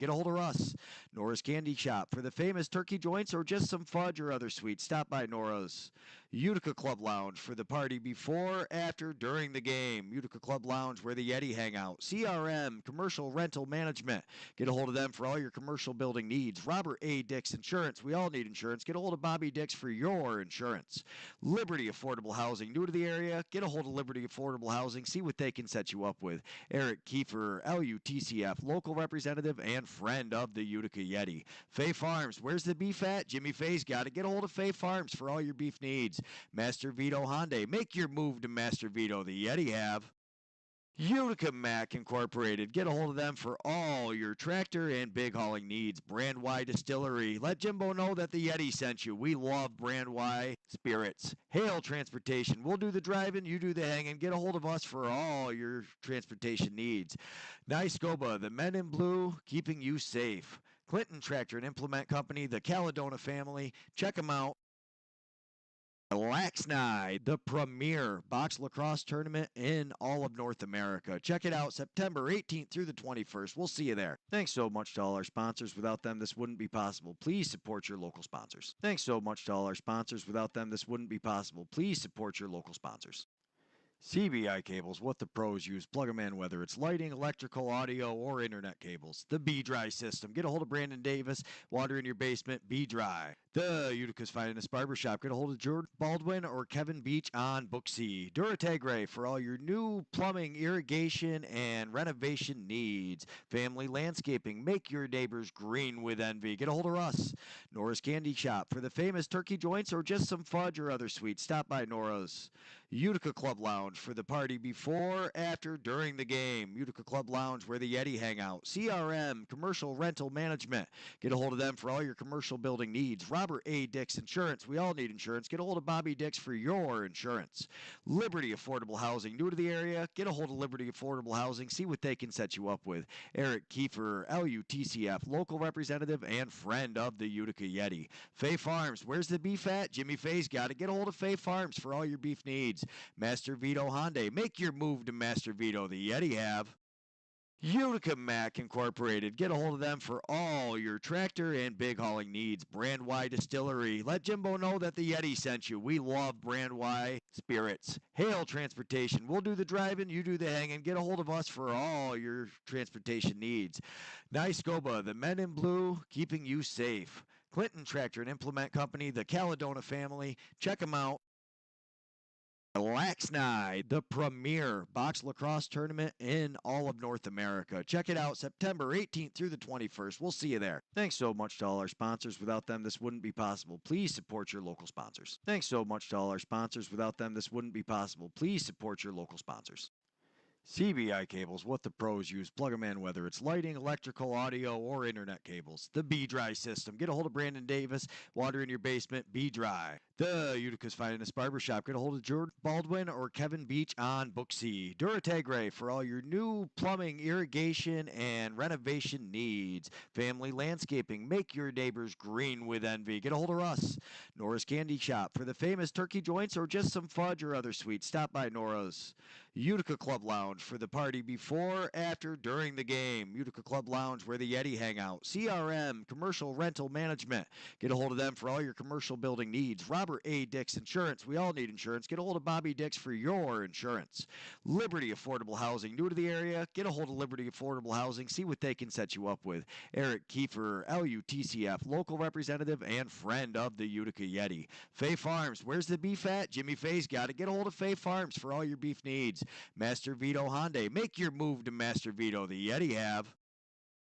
Get a hold of us. Nora's Candy Shop. For the famous turkey joints or just some fudge or other sweets, stop by Nora's. Utica Club Lounge for the party before, after, during the game. Utica Club Lounge where the Yeti hang out. CRM, Commercial Rental Management. Get a hold of them for all your commercial building needs. Robert A. Dix Insurance. We all need insurance. Get a hold of Bobby Dix for your insurance. Liberty Affordable Housing. New to the area? Get a hold of Liberty Affordable Housing. See what they can set you up with. Eric Kiefer, LUTCF, local representative and friend of the Utica Yeti. Fay Farms. Where's the beef at? Jimmy Fay's got it. Get a hold of Fay Farms for all your beef needs. Master Vito Hyundai. Make your move to Master Vito. The Yeti have. Utica Mac Incorporated. Get a hold of them for all your tractor and big hauling needs. Brand Y Distillery. Let Jimbo know that the Yeti sent you. We love Brand Y spirits. Hale Transportation. We'll do the driving, you do the hanging. Get a hold of us for all your transportation needs. Niscoba, the men in blue, keeping you safe. Clinton Tractor and Implement Company, the Caledona family. Check them out. Laxnide, the premier box lacrosse tournament in all of North America. Check it out September 18th through the 21st. We'll see you there. Thanks so much to all our sponsors. Without them, this wouldn't be possible. Please support your local sponsors. Thanks so much to all our sponsors. Without them, this wouldn't be possible. Please support your local sponsors. CBI cables, what the pros use. Plug them in, whether it's lighting, electrical, audio, or internet cables. The B-Dry system. Get a hold of Brandon Davis. Water in your basement, B-Dry. The Utica's finest barbershop. Get a hold of George Baldwin or Kevin Beach on Book C. Durategre for all your new plumbing, irrigation, and renovation needs. Family landscaping. Make your neighbors green with envy. Get a hold of us. Nora's Candy Shop. For the famous turkey joints or just some fudge or other sweets, stop by Nora's. Utica Club Lounge for the party before, after, during the game. Utica Club Lounge where the Yeti hang out. CRM, Commercial Rental Management. Get a hold of them for all your commercial building needs. Robert A. Dix Insurance. We all need insurance. Get a hold of Bobby Dix for your insurance. Liberty Affordable Housing. New to the area? Get a hold of Liberty Affordable Housing. See what they can set you up with. Eric Kiefer, LUTCF, local representative and friend of the Utica Yeti. Fay Farms. Where's the beef at? Jimmy Fay's got it. Get a hold of Fay Farms for all your beef needs. Master Vito Hyundai. Make your move to Master Vito. The Yeti have. Utica Mac Incorporated. Get a hold of them for all your tractor and big hauling needs. Brand Y Distillery. Let Jimbo know that the Yeti sent you. We love Brand Y spirits. Hale Transportation. We'll do the driving, you do the hanging. Get a hold of us for all your transportation needs. Niscoba, the men in blue, keeping you safe. Clinton Tractor and Implement Company, the Caledona family. Check them out. Laxnide, the premier box lacrosse tournament in all of North America. Check it out September 18th through the 21st. We'll see you there. Thanks so much to all our sponsors. Without them, this wouldn't be possible. Please support your local sponsors. Thanks so much to all our sponsors. Without them, this wouldn't be possible. Please support your local sponsors. CBI cables, what the pros use. Plug them in, whether it's lighting, electrical, audio, or internet cables. The B-Dry system. Get a hold of Brandon Davis. Water in your basement, B-Dry. The Utica's finest barbershop. Get a hold of George Baldwin or Kevin Beach on Book C. Durategre for all your new plumbing, irrigation, and renovation needs. Family landscaping. Make your neighbors green with envy. Get a hold of us. Nora's Candy Shop. For the famous turkey joints or just some fudge or other sweets, stop by Nora's. Utica Club Lounge for the party before, after, during the game. Utica Club Lounge where the Yeti hang out. CRM, Commercial Rental Management. Get a hold of them for all your commercial building needs. Robert A. Dix Insurance. We all need insurance. Get a hold of Bobby Dix for your insurance. Liberty Affordable Housing. New to the area? Get a hold of Liberty Affordable Housing. See what they can set you up with. Eric Kiefer, LUTCF, local representative and friend of the Utica Yeti. Fay Farms. Where's the beef at? Jimmy Fay's got it. Get a hold of Fay Farms for all your beef needs. Master Vito Hyundai. Make your move to Master Vito. The Yeti have.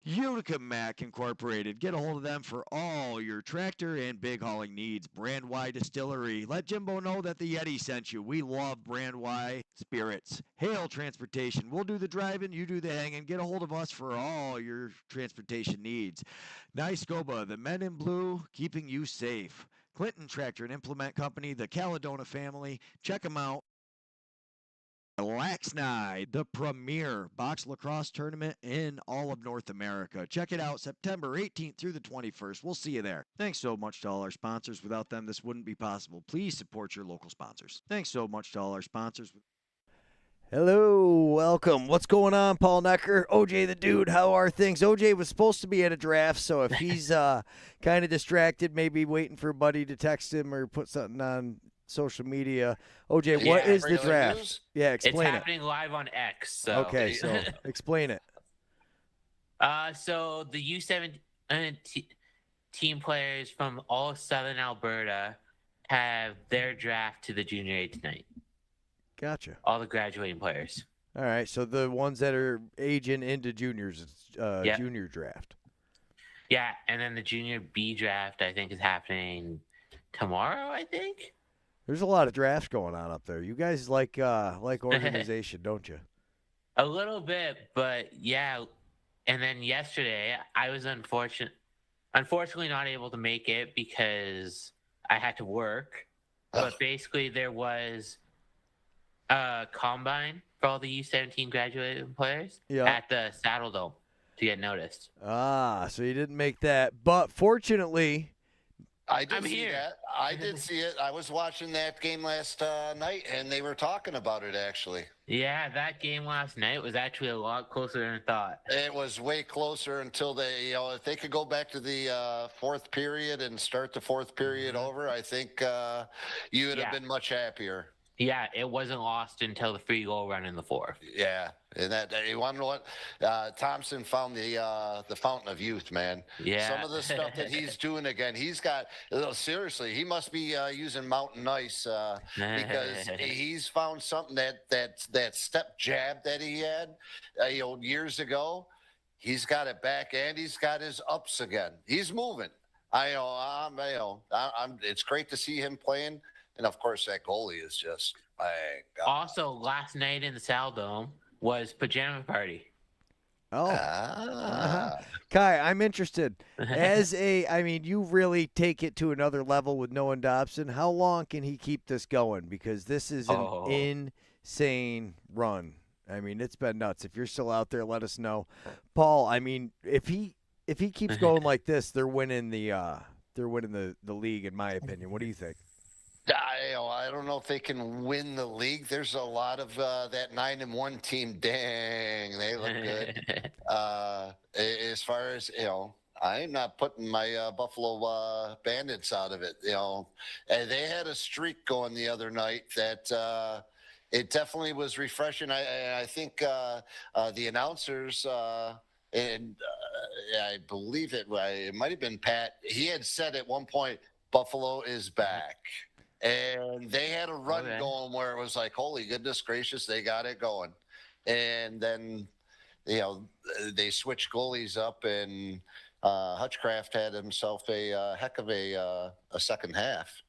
Utica Mac Incorporated. Get a hold of them for all your tractor and big hauling needs. Brand Y Distillery. Let Jimbo know that the Yeti sent you. We love Brand Y spirits. Hale Transportation. We'll do the driving, you do the hanging. Get a hold of us for all your transportation needs. Niscoba, the men in blue, keeping you safe. Clinton Tractor and Implement Company, the Caledona family. Check them out. Laxnide, the premier box lacrosse tournament in all of North America. Check it out September 18th through the 21st. We'll see you there. Thanks so much to all our sponsors. Without them, this wouldn't be possible. Please support your local sponsors. Thanks so much to all our sponsors. Hello, welcome. What's going on, Paul Noecker? OJ the Dude, how are things? OJ was supposed to be at a draft, so if he's kind of distracted, maybe waiting for a buddy to text him or put something on social media. OJ, what is the draft? News? Yeah, explain It's happening live on X. So. Okay, so explain it. So the U17 team players from all of Southern Alberta have their draft to the Junior A tonight. Gotcha. All the graduating players. All right, so the ones that are aging into juniors, Yep. junior draft. Yeah, and then the Junior B draft, I think, is happening tomorrow, I think. There's a lot of drafts going on up there. You guys like organization, don't you? A little bit, but yeah. And then yesterday, I was unfortunately not able to make it because I had to work. But basically, there was a combine for all the U17 graduating players at the Saddle Dome to get noticed. Ah, so you didn't make that. But fortunately, I did see that. I did see it. I was watching that game last night, and they were talking about it, actually. Yeah, that game last night was actually a lot closer than I thought. It was way closer until they, if they could go back to the fourth period and start the fourth period over, I think you would have been much happier. Yeah, it wasn't lost until the free goal run in the fourth. Yeah, and that you want to know what? Thompson found the fountain of youth, man. Yeah, some of the stuff that he's doing again. He's got seriously. He must be using mountain ice because he's found something that step jab that he had years ago. He's got it back and he's got his ups again. He's moving. It's great to see him playing. And, of course, that goalie is just, my God. Also, last night in the Saddle Dome was Pajama Party. Oh. Kai, I'm interested. You really take it to another level with Noah Dobson. How long can he keep this going? Because this is an insane run. I mean, it's been nuts. If you're still out there, let us know. Paul, I mean, if he keeps going like this, they're winning the league, in my opinion. What do you think? I don't know if they can win the league. There's a lot of that 9-1 team. Dang, they look good. As far as I'm not putting my Buffalo Bandits out of it. And they had a streak going the other night that it definitely was refreshing. I think the announcers. And I believe it might have been Pat. He had said at one point, Buffalo is back. And they had a run going where it was like, holy goodness gracious, they got it going. And then, they switched goalies up, and Hutchcraft had himself a heck of a second half.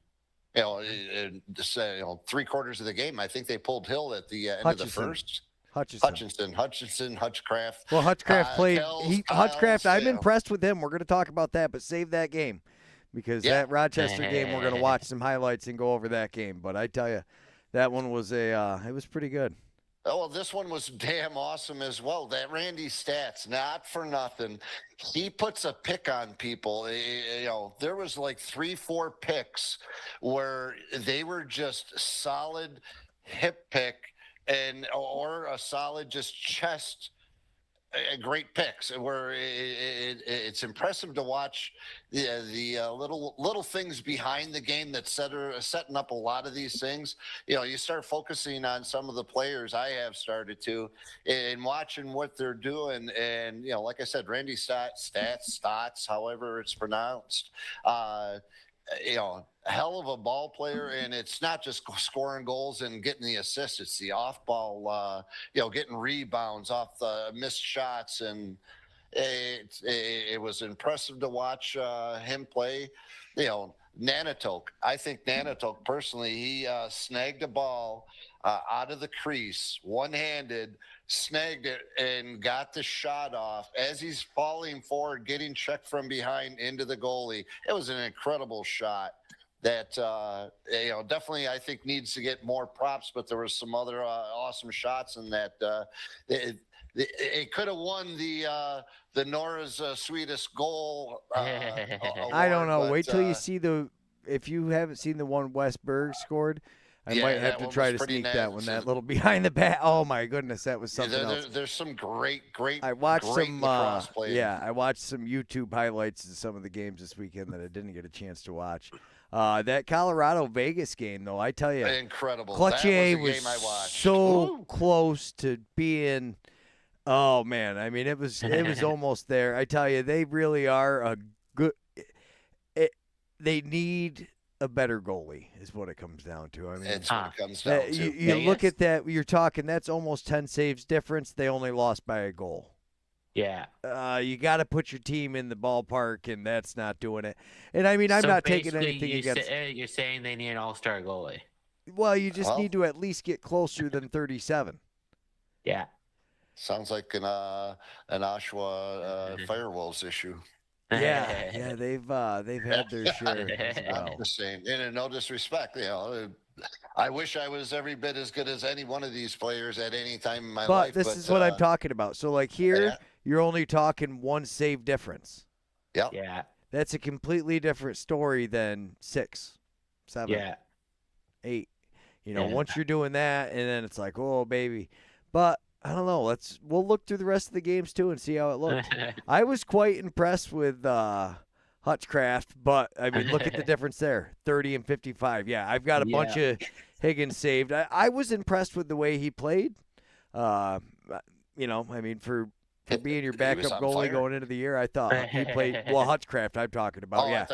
3/4 of the game, I think they pulled Hill at the end of the first. Hutchinson, Hutchcraft. Well, Hutchcraft played. Hutchcraft, I'm yeah. impressed with him. We're going to talk about that, but save that game because that Rochester game, we're going to watch some highlights and go over that game. But I tell you, that one was it was pretty good. Oh, well, this one was damn awesome as well. That Randy Stats, not for nothing. He puts a pick on people. There was like 3-4 picks where they were just solid hip pick or a solid just chest. Great picks where it's impressive to watch the little things behind the game that setting up a lot of these things. You start focusing on some of the players. I have started to, and watching what they're doing. And like I said, Randy Stotts, however it's pronounced. Hell of a ball player, and it's not just scoring goals and getting the assists. It's the off ball, getting rebounds off the missed shots, and it was impressive to watch him play. Nanatoke. I think Nanatoke personally, he snagged a ball out of the crease, one-handed, snagged it, and got the shot off as he's falling forward, getting checked from behind into the goalie. It was an incredible shot that definitely I think needs to get more props. But there was some other awesome shots in that. It could have won the Nora's sweetest goal. I don't know. Wait till you see if you haven't seen the one Wes Berg scored. I Yeah, might that have to one try was to pretty sneak that one. nasty. That little behind the back. Oh my goodness, that was something else. There's some great I watched great some. lacrosse playing. I watched some YouTube highlights of some of the games this weekend that I didn't get a chance to watch. That Colorado Vegas game, though, I tell you, Incredible. Clutchier That was a game I watched. so close to being. Oh man, I mean it was almost there. I tell you, they really are a good. They need a better goalie, is what it comes down to. I mean, That's what it comes down to. you look at that. You're talking. That's almost 10 saves difference. They only lost by a goal. Yeah. You got to put your team in the ballpark, and that's not doing it. And I mean, I'm not taking anything against. You're saying they need an all-star goalie. Well, you just need to at least get closer than 37. Yeah. Sounds like an Oshawa Firewolves issue. Yeah, they've had their share as well. I'm just saying, and no disrespect, I wish I was every bit as good as any one of these players at any time in my life. But this is what I'm talking about. So, like here, you're only talking 1 save difference. Yep. Yeah. That's a completely different story than 6, 7, 8. Once you're doing that, and then it's like, oh, baby. But I don't know. We'll look through the rest of the games too and see how it looked. I was quite impressed with Hutchcraft, but I mean, look at the difference there: 30 and 55. Yeah, I've got a bunch of Higgins saved. I was impressed with the way he played. I mean, for being your backup goalie going into the year, I thought he played well. Hutchcraft, I'm talking about.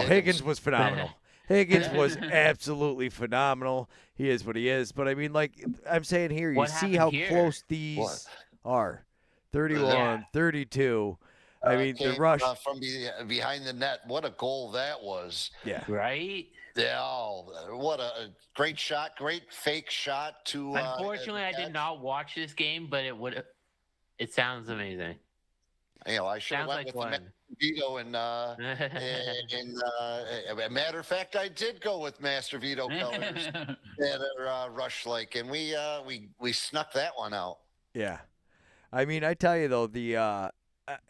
Higgins was phenomenal. Higgins was absolutely phenomenal. He is what he is. But, I mean, like I'm saying here, you see how close these are. 31, 32. I mean, the rush. From behind the net, what a goal that was. Yeah. Right? Yeah, what a great shot, great fake shot to. Unfortunately, I did not watch this game, but it sounds amazing. I should have went with Vito and matter of fact, I did go with Master Vito colors that are rush-like, and we snuck that one out. Yeah, I mean, I tell you though,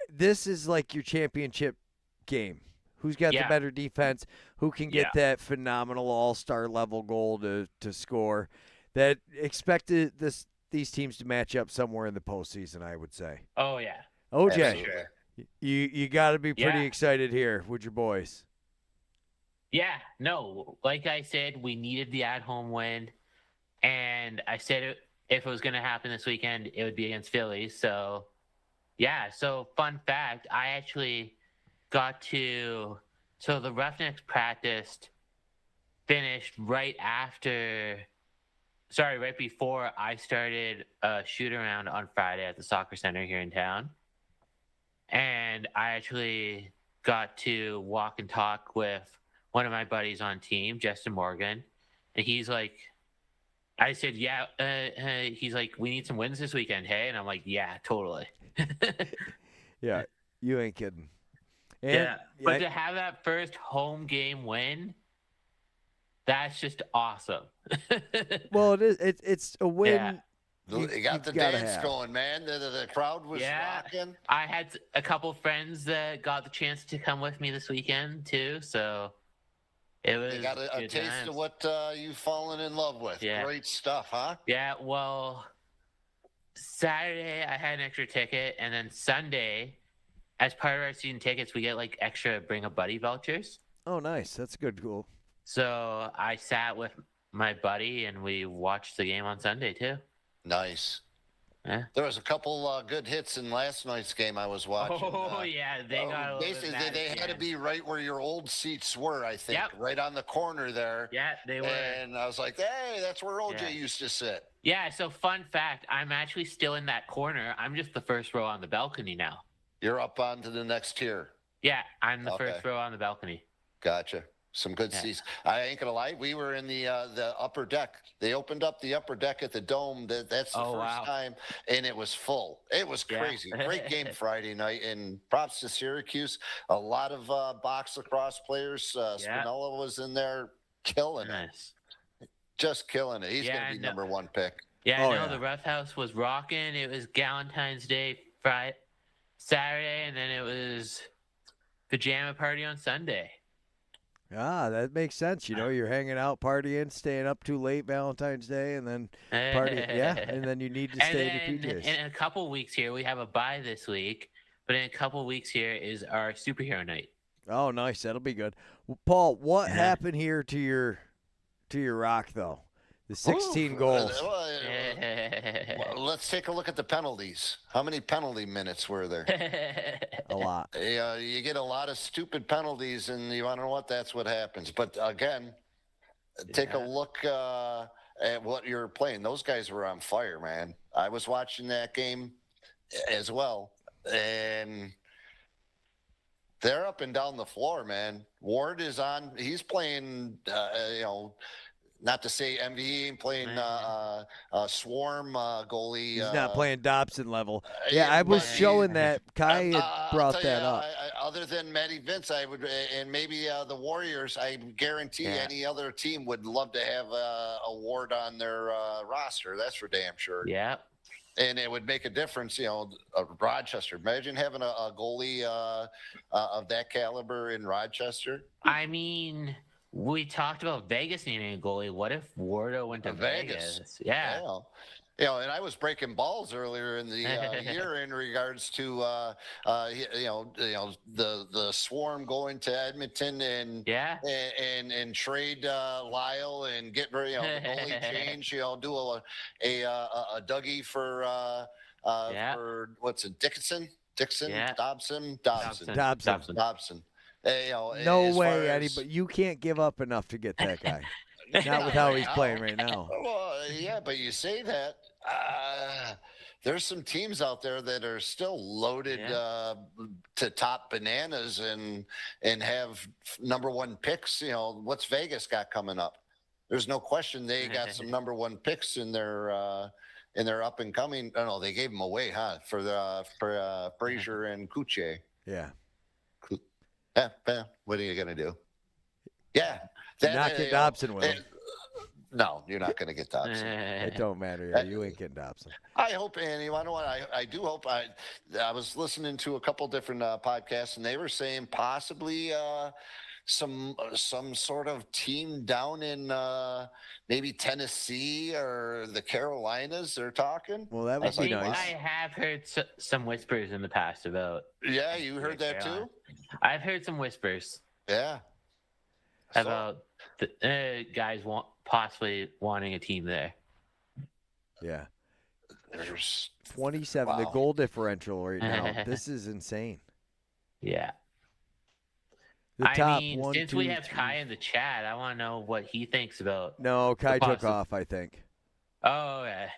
this is like your championship game. Who's got the better defense? Who can get that phenomenal all-star level goal to score? That expected these teams to match up somewhere in the postseason, I would say. Oh yeah. OJ, you got to be pretty excited here with your boys. Yeah, no, like I said, we needed the at-home win, and I said if it was going to happen this weekend, it would be against Philly. So, yeah. So, fun fact, I actually got to. So the Roughnecks finished right before I started a shoot-around on Friday at the soccer center here in town. And I actually got to walk and talk with one of my buddies on team, Justin Morgan. And he's like, I said, he's like, we need some wins this weekend, hey? And I'm like, yeah, totally. Yeah, you ain't kidding. And, but to have that first home game win, that's just awesome. Well, it is. It's a win. Yeah. You got the dance going, man. The crowd was rocking. I had a couple friends that got the chance to come with me this weekend too, so it was. You got a taste of what you've fallen in love with. Yeah. Great stuff, huh? Yeah. Well, Saturday I had an extra ticket, and then Sunday, as part of our season tickets, we get like extra bring a buddy vouchers. Oh, nice. That's good. Cool. So I sat with my buddy, and we watched the game on Sunday too. Nice. Yeah. There was a couple good hits in last night's game I was watching. Oh, yeah. They got basically, they had to be right where your old seats were, I think. Yep. Right on the corner there. Yeah, they were. And I was like, hey, that's where OJ used to sit. Yeah, so fun fact, I'm actually still in that corner. I'm just the first row on the balcony now. You're up onto the next tier. Yeah, I'm the first row on the balcony. Gotcha. Some good seats. I ain't gonna lie. We were in the upper deck. They opened up the upper deck at the Dome. That's the first time, and it was full. It was crazy. Great game Friday night, and props to Syracuse. A lot of box lacrosse players. Spinella was in there, killing it. Just killing it. He's gonna be number one pick. Yeah, the Rough House was rocking. It was Valentine's Day Saturday, and then it was pajama party on Sunday. That makes sense. You're hanging out, partying, staying up too late Valentine's Day, and then partying. Yeah, and then you need to stay in your PJs. In a couple weeks here, we have a bye this week, but in a couple weeks here is our superhero night. Oh, nice. That'll be good. Well, Paul, what happened here to your rock though? The 16 goals. Let's take a look at the penalties. How many penalty minutes were there? A lot. You get a lot of stupid penalties, and you want to know what? That's what happens. But again, take a look at what you're playing. Those guys were on fire, man. I was watching that game as well, and they're up and down the floor, man. Ward is on. He's playing, not to say MVE, playing Swarm goalie. He's not playing Dobson level. Yeah, I was showing that. Kai had brought that up. Other than Matty Vince, I would, and maybe the Warriors, I guarantee any other team would love to have a Ward on their roster. That's for damn sure. Yeah. And it would make a difference, Rochester. Imagine having a goalie of that caliber in Rochester. I mean, we talked about Vegas needing a goalie. What if Wardo went to Vegas? Yeah. And I was breaking balls earlier in the year in regards to the Swarm going to Edmonton and trade Lyle and get the goalie change. Do a Dougie for what's it, Dixon, Dobson. No way, Eddie, but you can't give up enough to get that guy. Not with how he's playing right now. Well, yeah, but you say that. There's some teams out there that are still loaded to top bananas and have number one picks. What's Vegas got coming up? There's no question they got some number one picks in their up and coming. No, they gave them away, for Frazier and Kuche. Yeah. What are you gonna do? Yeah, not get Dobson with him. No, you're not going to get Dobson. It don't matter. Yeah, you ain't getting Dobson. I hope, and you know what? I do hope. I was listening to a couple different podcasts, and they were saying possibly some sort of team down in maybe Tennessee or the Carolinas. They're talking. Well, that would be nice. I have heard some whispers in the past about. Yeah, you heard that too? I've heard some whispers. Yeah. About the guys possibly wanting a team there. Yeah. There's 27. Wow. The goal differential right now. This is insane. Yeah. The top one, since we have Kai in the chat, I want to know what he thinks about. No, Kai took off, I think. Oh, yeah.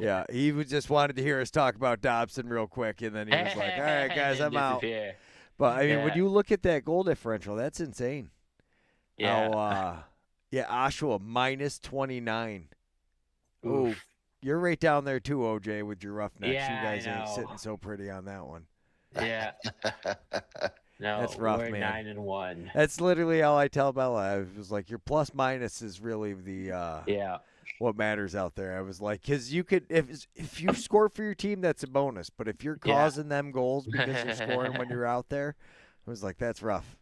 Yeah, he just wanted to hear us talk about Dobson real quick, and then he was like, all right, guys, I'm out. But, I mean, when you look at that goal differential, that's insane. Yeah. Oshawa minus 29. Oh, you're right down there too, OJ, with your Roughnecks. Yeah, you guys ain't sitting so pretty on that one. Yeah. No, that's rough, we're man. 9-1. That's literally all I tell Bella. I was like, your plus minus is really the what matters out there. I was like, because you could if you score for your team, that's a bonus. But if you're causing them goals because you're scoring when you're out there, I was like, that's rough.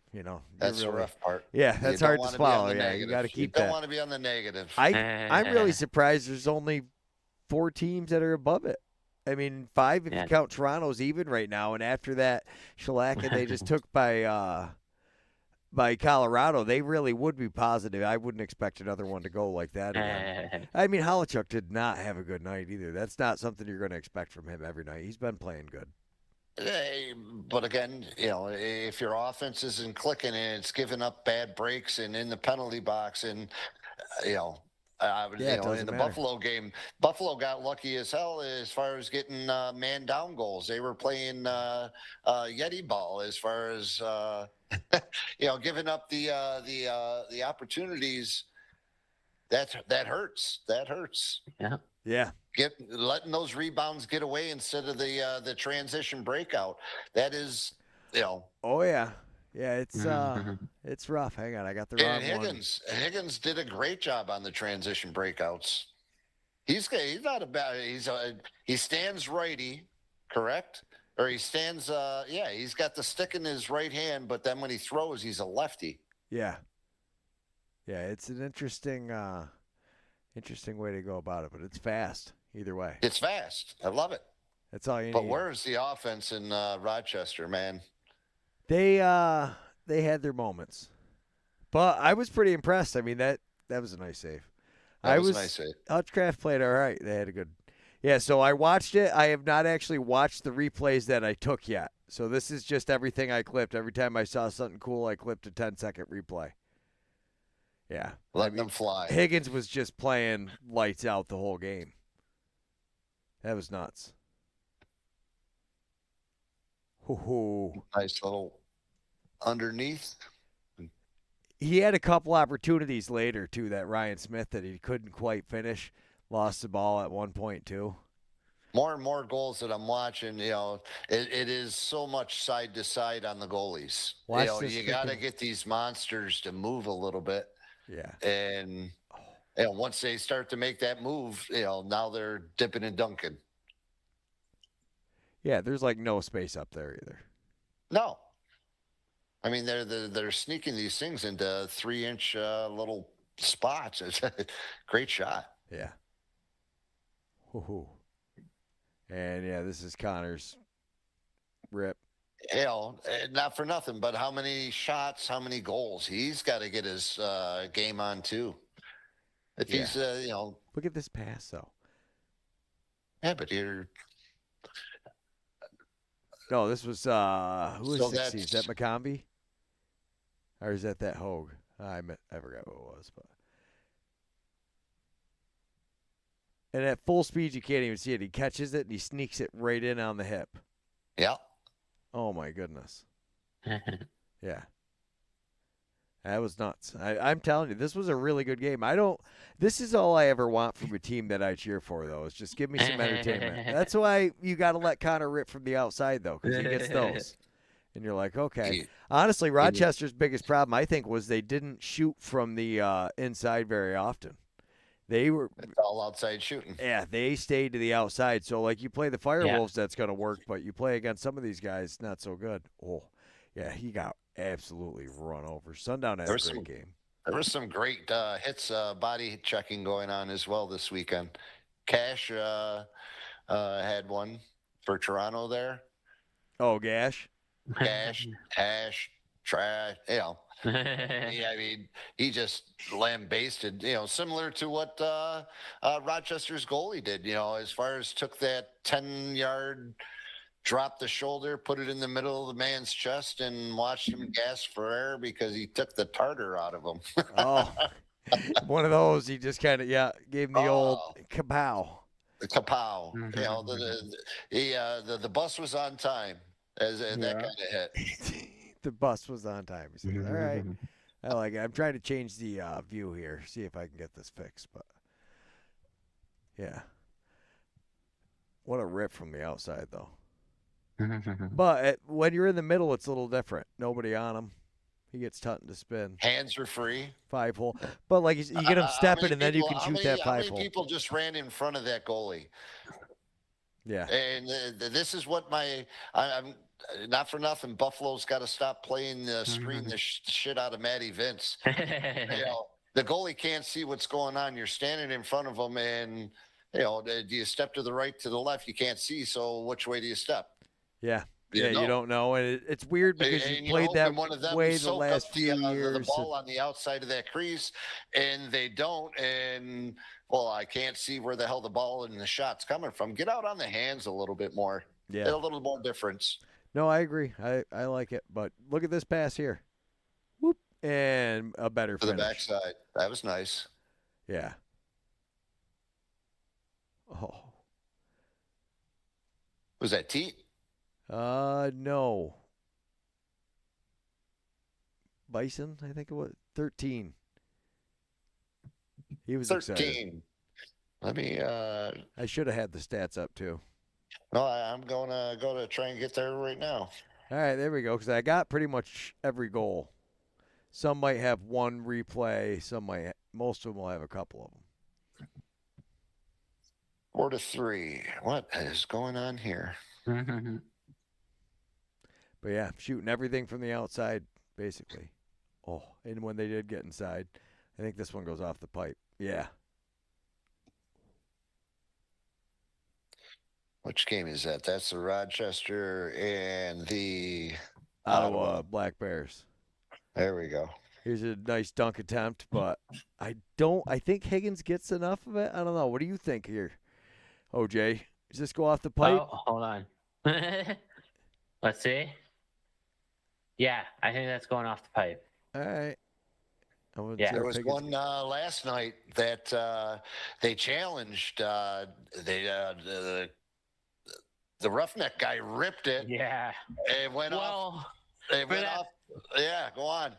That's the rough part. Yeah, that's hard to swallow. Yeah, you got to keep that. You don't want to be on the negative. I'm really surprised there's only 4 teams that are above it. I mean, 5 if you count Toronto's even right now. And after that shellacking they just took by Colorado, they really would be positive. I wouldn't expect another one to go like that again. I mean, Holichuk did not have a good night either. That's not something you're going to expect from him every night. He's been playing good. But again, if your offense isn't clicking and it's giving up bad breaks and in the penalty box, and in the Buffalo game, Buffalo got lucky as hell as far as getting man down goals. They were playing Yeti ball as far as giving up the opportunities. That hurts. That hurts. Yeah. Yeah. Letting those rebounds get away instead of the transition breakout. That is, Oh yeah, it's rough. Hang on, I got the wrong one. Higgins did a great job on the transition breakouts. He's not a bad. He stands righty, correct? Or he stands. He's got the stick in his right hand, but then when he throws, he's a lefty. Yeah. Yeah, it's an interesting way to go about it, but it's fast either way. It's fast. I love it. That's all you But need. where's the offense in Rochester, man? They had their moments, but I was pretty impressed. I mean that was a nice save. That was a nice save. Hutchcraft played all right. They had a good. Yeah, so I watched it. I have not actually watched the replays that I took yet. So this is just everything I clipped. Every time I saw something cool, I clipped a 10-second replay. Yeah. Letting them fly. Higgins was just playing lights out the whole game. That was nuts. Hoo-hoo. Nice little underneath. He had a couple opportunities later, too, that Ryan Smith that he couldn't quite finish. Lost the ball at one point, too. More and more goals that I'm watching, it is so much side to side on the goalies. You got to get these monsters to move a little bit. Yeah. And once they start to make that move, now they're dipping and dunking. Yeah, there's like no space up there either. No. I mean, they're sneaking these things into 3-inch little spots. It's a great shot. Yeah. Woohoo. And yeah, this is Connor's rip. Not for nothing, but how many shots, how many goals? He's got to get his game on too. If he's, Look at this pass, though. Yeah, but you're. No, this was who is 60? Is that McCombie? Or is that Hogue? I forgot who it was, but. And at full speed, you can't even see it. He catches it and he sneaks it right in on the hip. Yeah. Oh my goodness. Yeah. That was nuts. I'm telling you, this was a really good game. This is all I ever want from a team that I cheer for, though, is just give me some entertainment. That's why you got to let Connor rip from the outside, though, because he gets those. And you're like, okay. Honestly, Rochester's biggest problem, I think, was they didn't shoot from the inside very often. It's all outside shooting. Yeah, they stayed to the outside. So, like, you play the Firewolves, that's going to work, but you play against some of these guys, not so good. Oh, yeah, he got absolutely run over. Sundown had a great game. There was some great hits, body checking going on as well this weekend. Cash had one for Toronto there. Oh, Gash? Gash, Ash, trash, Yeah, I mean, he just lambasted, similar to what Rochester's goalie did, as far as took that 10-yard, dropped the shoulder, put it in the middle of the man's chest, and watched him gasp for air because he took the tartar out of him. Oh, one of those. He just kind of, gave him the old kapow. The kapow. The bus was on time as that kind of hit. The bus was on time. He said, all right. I like it. I'm trying to change the view here, see if I can get this fixed. But, yeah. What a rip from the outside, though. But when you're in the middle, it's a little different. Nobody on him. He gets Tutton to spin. Hands are free. 5-hole. But, like, you get him stepping, and then you can shoot that 5-hole. How many people just ran in front of that goalie? Yeah. And this is what I'm not for nothing. Buffalo's got to stop playing screen the shit out of Matty Vince. The goalie can't see what's going on. You're standing in front of him, and do you step to the right, to the left? You can't see. So which way do you step? Yeah. You don't know, and it's weird because you played that way the last few years. The ball on the outside of that crease, and they don't. And well, I can't see where the hell the ball and the shot's coming from. Get out on the hands a little bit more. Yeah, a little more difference. No, I agree. I like it, but look at this pass here. Whoop, and a better for finish. The backside. That was nice. Yeah. Oh. Was that Teat? No. Bison, I think it was 13. He was 13. Excited. Let me. I should have had the stats up too. No, I'm going to go to try and get there right now. All right, there we go. Because I got pretty much every goal. Some might have one replay. Most of them will have a couple of them. 4-3. What is going on here? But yeah, shooting everything from the outside, basically. Oh, and when they did get inside, I think this one goes off the pipe. Yeah. Which game is that? That's the Rochester and the Ottawa Black Bears. There we go. Here's a nice dunk attempt, but I think Higgins gets enough of it. I don't know. What do you think here, OJ? Does this go off the pipe? Oh, hold on. Let's see. Yeah, I think that's going off the pipe. All right. Yeah. There was one last night that they challenged. The roughneck guy ripped it. Yeah. It went off. It went off. Yeah, go on.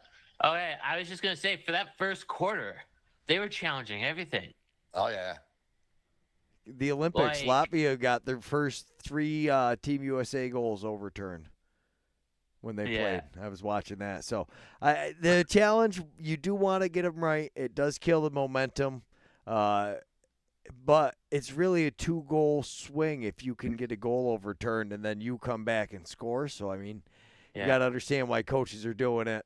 Okay, I was just going to say, for that first quarter, they were challenging everything. Oh, yeah. The Olympics, Latvia got their first 3 Team USA goals overturned when they played. I was watching that. So the challenge, you do want to get them right. It does kill the momentum. But it's really a 2-goal swing if you can get a goal overturned and then you come back and score. So, I mean, you got to understand why coaches are doing it.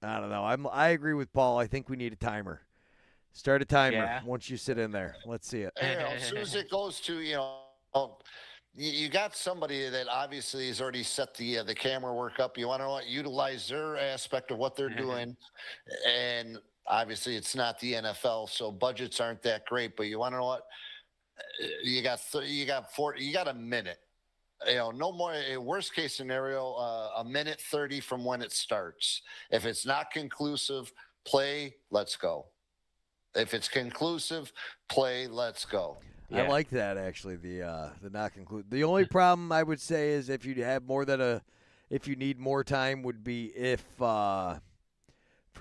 I don't know. I agree with Paul. I think we need a timer. Start a timer once you sit in there. Let's see it. As soon as it goes to, you got somebody that obviously has already set the camera work up. You want to utilize their aspect of what they're doing. And obviously it's not the NFL, so budgets aren't that great, but you want to know what? You got a minute. No more. Worst case scenario, a minute 30 from when it starts. If it's not conclusive, play. Let's go. If it's conclusive, play. Let's go. I like that actually. The not conclude. The only problem I would say is if you have if you need more time, would be if for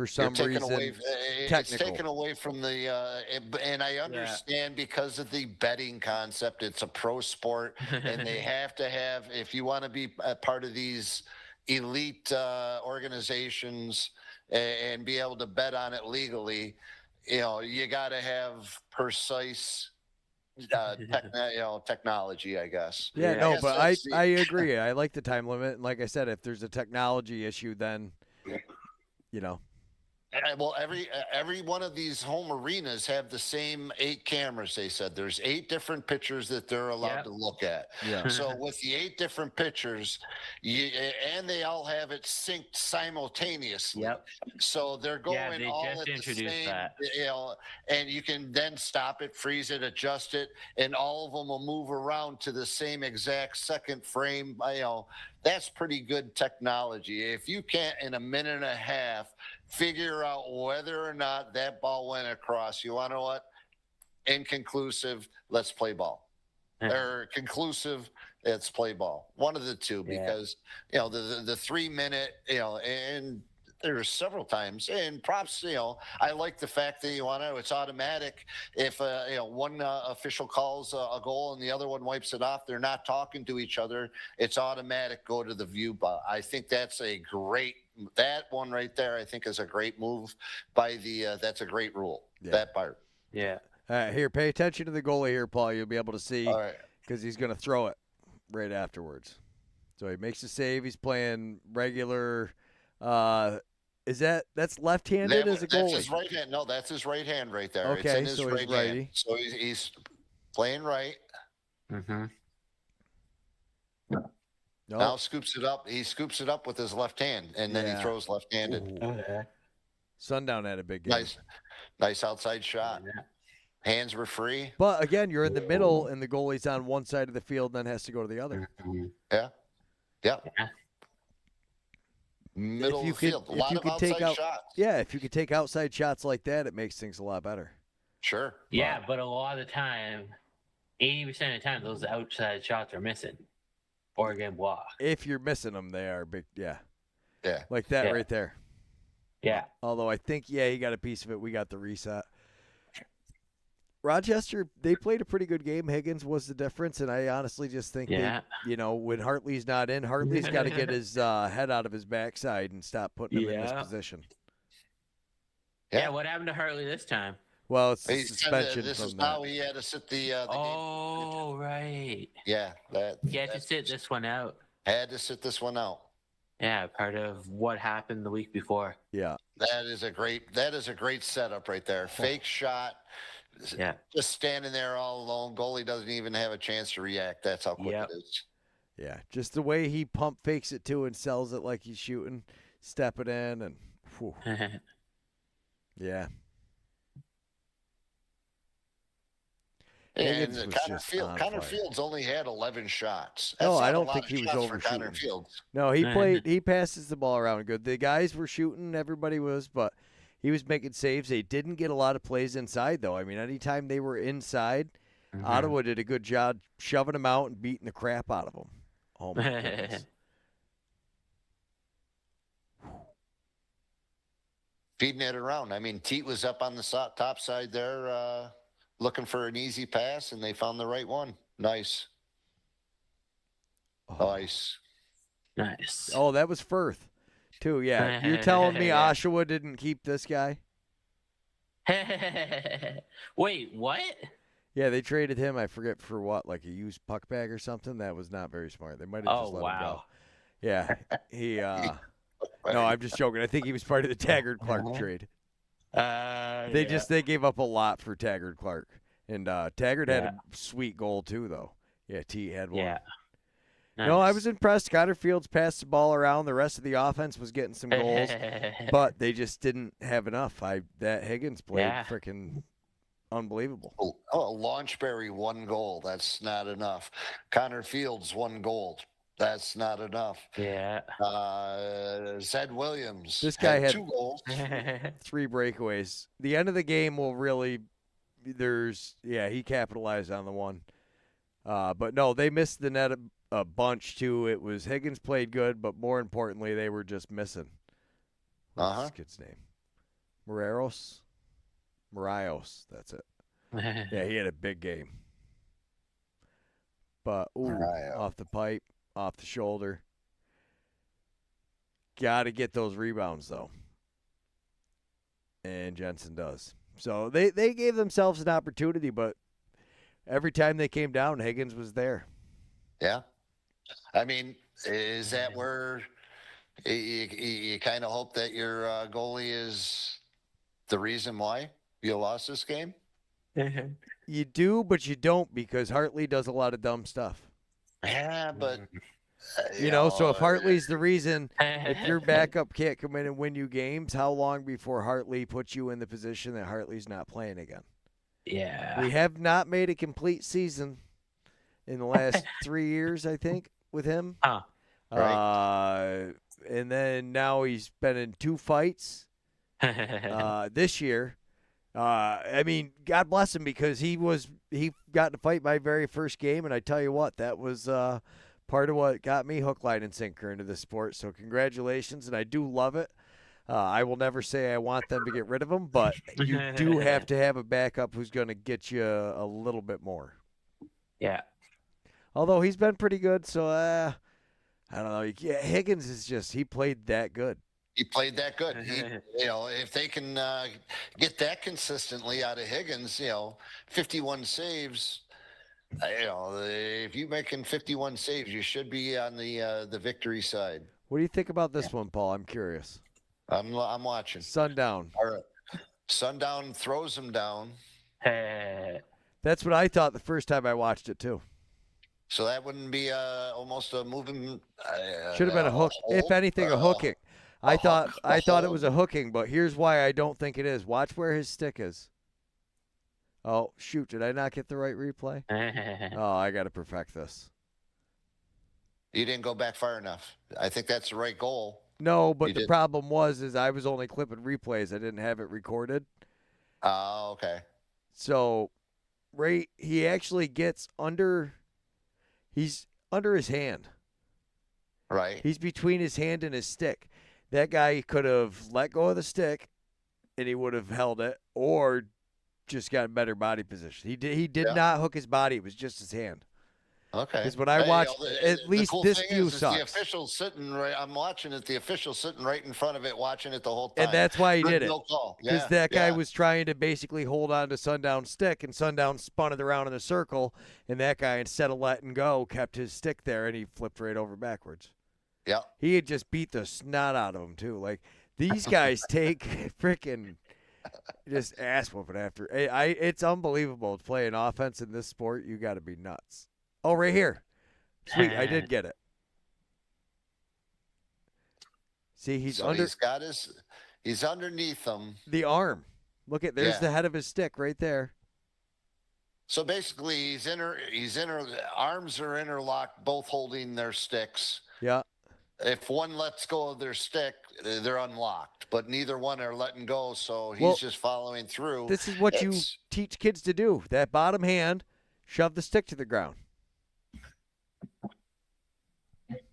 some reason it's taken away from the and I understand because of the betting concept. It's a pro sport, and they have to have, if you want to be a part of these elite organizations and be able to bet on it legally, you got to have precise technology, I guess. But I agree. I like the time limit, and like I said, if there's a technology issue, then Well, every one of these home arenas have the same 8 cameras. They said there's 8 different pictures that they're allowed to look at. Yeah. So with the 8 different pictures, and they all have it synced simultaneously. Yep. So they're going they all just at the same. that. And you can then stop it, freeze it, adjust it, and all of them will move around to the same exact second frame. That's pretty good technology. If you can't in a minute and a half figure out whether or not that ball went across, you want to know what? Inconclusive, let's play ball. Or conclusive, let's play ball. One of the two, because the 3 minute, and there's several times, and props, I like the fact that it's automatic. If one official calls a goal and the other one wipes it off, they're not talking to each other. It's automatic. Go to the view bar. I think that's that one right there, I think, is a great move by that's a great rule. That part. Yeah. All right, here, pay attention to the goalie here, Paul. You'll be able to see because he's going to throw it right afterwards. So he makes a save. He's playing regular. That's left-handed as a goalie? That's his right hand. No, that's his right hand right there. Okay, it's in his so right he's righty. hand. So he's playing right. Mm-hmm. Nope. Now scoops it up. He scoops it up with his left hand, and then he throws left-handed. Sundown had a big game. Nice outside shot. Hands were free. But again, you're in the middle, and the goalie's on one side of the field, then has to go to the other. Yeah. Middle of the field. A lot of outside shots. Yeah, if you could take outside shots like that, it makes things a lot better. Sure. Yeah, but a lot of the time, 80% of the time, those outside shots are missing or get blocked. If you're missing them, they are big. Yeah. Yeah. Like that right there. Yeah. Although I think, he got a piece of it. We got the reset. Rochester, they played a pretty good game. Higgins was the difference, and I honestly just think when Hartley's not in, Hartley's got to get his head out of his backside and stop putting him in this position. Yeah, what happened to Hartley this time? Well, it's suspension. This is how he had to sit the game. Oh, right. Yeah. He had to sit this one out. Had to sit this one out. Yeah, part of what happened the week before. Yeah. That is a great setup right there. Fake shot. Yeah. Just standing there all alone. Goalie doesn't even have a chance to react. That's how quick it is. Yeah. Just the way he pump fakes it too and sells it like he's shooting, stepping in and whew. Yeah. And Connor Fields only had 11 shots. That's I not don't a think lot he of was shots for overshooting. Connor Fields. No, he passes the ball around good. The guys were shooting, everybody was, but he was making saves. They didn't get a lot of plays inside, though. I mean, anytime they were inside, Ottawa did a good job shoving them out and beating the crap out of them. Oh, my goodness. Feeding it around. I mean, Teat was up on the top side there looking for an easy pass, and they found the right one. Nice. Nice. Oh, that was Firth, too. Yeah. You're telling me Oshawa didn't keep this guy? Wait, what? Yeah, they traded him, I forget for what, like a used puck bag or something. That was not very smart. They might have just let him go. Yeah. He no, I'm just joking. I think he was part of the Taggart Clark trade. They gave up a lot for Taggart Clark. And Taggart had a sweet goal too, though. Yeah, T had one. Yeah. Nice. No, I was impressed. Connor Fields passed the ball around. The rest of the offense was getting some goals, but they just didn't have enough. That Higgins played freaking unbelievable. Launchberry, 1 goal. That's not enough. Connor Fields, 1 goal. That's not enough. Yeah. Zed Williams. This guy had 2 goals. 3 breakaways. The end of the game will really. He capitalized on the one. But no, they missed the net a bunch too. It was Higgins played good, but more importantly, they were just missing. What's this kid's name? Moraes. That's it. Yeah, he had a big game. But off the pipe, off the shoulder. Got to get those rebounds though. And Jensen does. So they gave themselves an opportunity, but every time they came down, Higgins was there. Yeah. I mean, is that where you kind of hope that your goalie is the reason why you lost this game? You do, but you don't, because Hartley does a lot of dumb stuff. Yeah, but... so if Hartley's the reason, if your backup can't come in and win you games, how long before Hartley puts you in the position that Hartley's not playing again? Yeah. We have not made a complete season in the last 3 years, I think, with him. Right. And then now he's been in 2 fights this year. I mean, God bless him, because he got to fight my very first game, and I tell you what, that was part of what got me hook, line, and sinker into the sport. So congratulations, and I do love it. I will never say I want them to get rid of him, but you do have to have a backup who's going to get you a little bit more. Yeah. Although he's been pretty good, so I don't know. Yeah, Higgins is he played that good. He played that good. If they can get that consistently out of Higgins, 51 saves. If you're making 51 saves, you should be on the victory side. What do you think about this one, Paul? I'm curious. I'm watching. Sundown. All right. Sundown throws him down. That's what I thought the first time I watched it too. So that wouldn't be almost a moving. Should have been a hook. If anything, a hooking. I thought it was a hooking, but here's why I don't think it is. Watch where his stick is. Oh, shoot. Did I not get the right replay? Oh, I got to perfect this. You didn't go back far enough. I think that's the right goal. No, but the problem is I was only clipping replays. I didn't have it recorded. Oh, okay. So, he actually gets he's under his hand. Right. He's between his hand and his stick. That guy could have let go of the stick, and he would have held it, or just got a better body position. He did not hook his body. It was just his hand. Okay. Because when I watched, at least cool this thing view is sucks. The official's sitting right. I'm watching it. The official's sitting right in front of it, watching it the whole time. And that's why he did it. No call. Because that guy was trying to basically hold on to Sundown's stick, and Sundown spun it around in a circle, and that guy, instead of letting go, kept his stick there, and he flipped right over backwards. Yeah. He had just beat the snot out of him too. Like these guys take freaking just ass whooping after. It's unbelievable playing offense in this sport. You got to be nuts. Oh, right here. Sweet, I did get it. See, he's he's underneath him. The arm. Look at there's the head of his stick right there. So basically, arms are interlocked, both holding their sticks. Yeah. If one lets go of their stick, they're unlocked, but neither one are letting go, so he's just following through. This is what you teach kids to do. That bottom hand, shove the stick to the ground.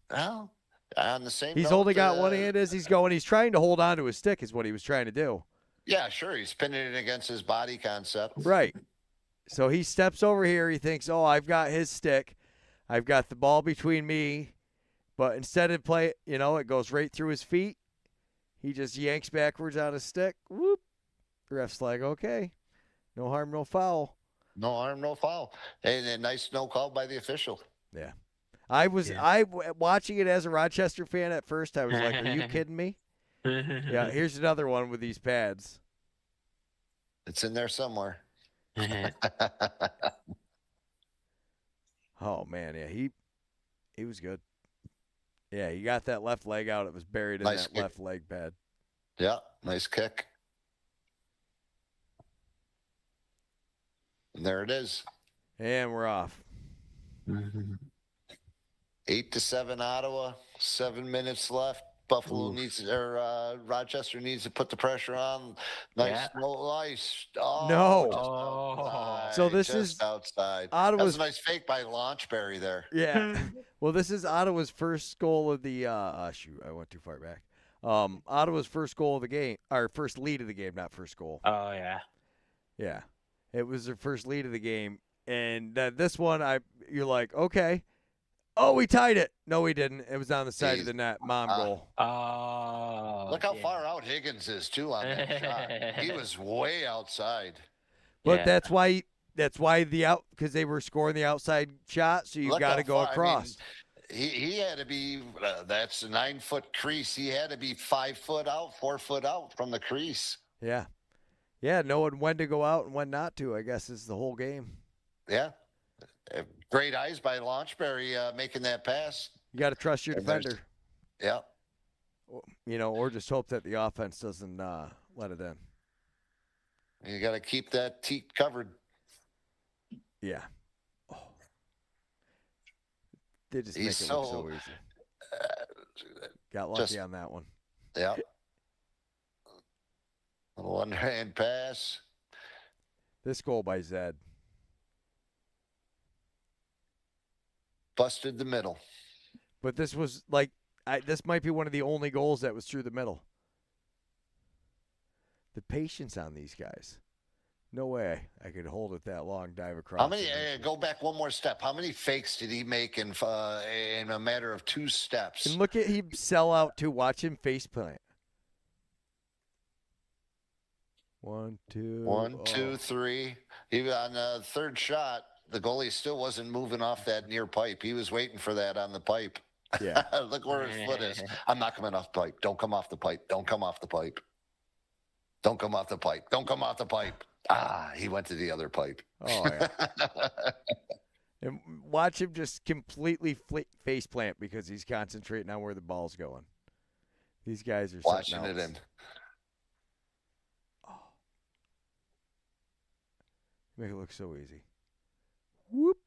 Well, on the same He's note, only got one hand as he's going. He's trying to hold on to his stick is what he was trying to do. Yeah, sure. He's pinning it against his body concept. Right. So he steps over here. He thinks, oh, I've got his stick. I've got the ball between me. But instead of it goes right through his feet. He just yanks backwards on his stick. Whoop. Ref's like, okay. No harm, no foul. No harm, no foul. And a nice no call by the official. Yeah. I watching it as a Rochester fan at first. I was like, are you kidding me? Yeah, here's another one with these pads. It's in there somewhere. Oh man, yeah, he was good. Yeah, he got that left leg out. It was buried in that kick. left leg pad. Yeah, nice kick. And there it is. And we're off. 8-7 Ottawa. 7 minutes left. Buffalo Rochester needs to put the pressure on. Nice, no ice. Oh, no. Outside, so this is outside. Ottawa's. That was a nice fake by Launchberry there. Yeah. Well, this is Ottawa's first goal of the. Shoot, I went too far back. Ottawa's first goal of the game, or first lead of the game, not first goal. Oh yeah. Yeah, it was their first lead of the game, and this one, you're like, okay. Oh, we tied it. No, we didn't. It was on the side of the net. Mom goal. Oh. Look how far out Higgins is, too, on that shot. He was way outside. But that's why because they were scoring the outside shot, so you got to go across. I mean, he had to be, that's a 9-foot crease. He had to be 5 foot out, 4 foot out from the crease. Yeah. Yeah, knowing when to go out and when not to, I guess, is the whole game. Yeah. Great eyes by Launchberry making that pass. You got to trust your defender. Yeah. Or just hope that the offense doesn't let it in. You got to keep that teat covered. Yeah. Oh. They just make it look so easy. Got lucky on that one. Yeah. Little underhand pass. This goal by Zed. Busted the middle. But this was this might be one of the only goals that was through the middle. The patience on these guys. No way I could hold it that long, dive across. How many? Go back one more step. How many fakes did he make in a matter of 2 steps? And look at him sell out too. Watch him face plant. 1, 2. 1, 2, 3. Even on the third shot, the goalie still wasn't moving off that near pipe. He was waiting for that on the pipe. Yeah. Look where his foot is. I'm not coming off the pipe. Don't come off the pipe. Don't come off the pipe. Don't come off the pipe. Don't come off the pipe. He went to the other pipe. Oh, yeah. And watch him just completely face plant because he's concentrating on where the ball's going. These guys are watching it in. Oh. Make it look so easy. Whoop.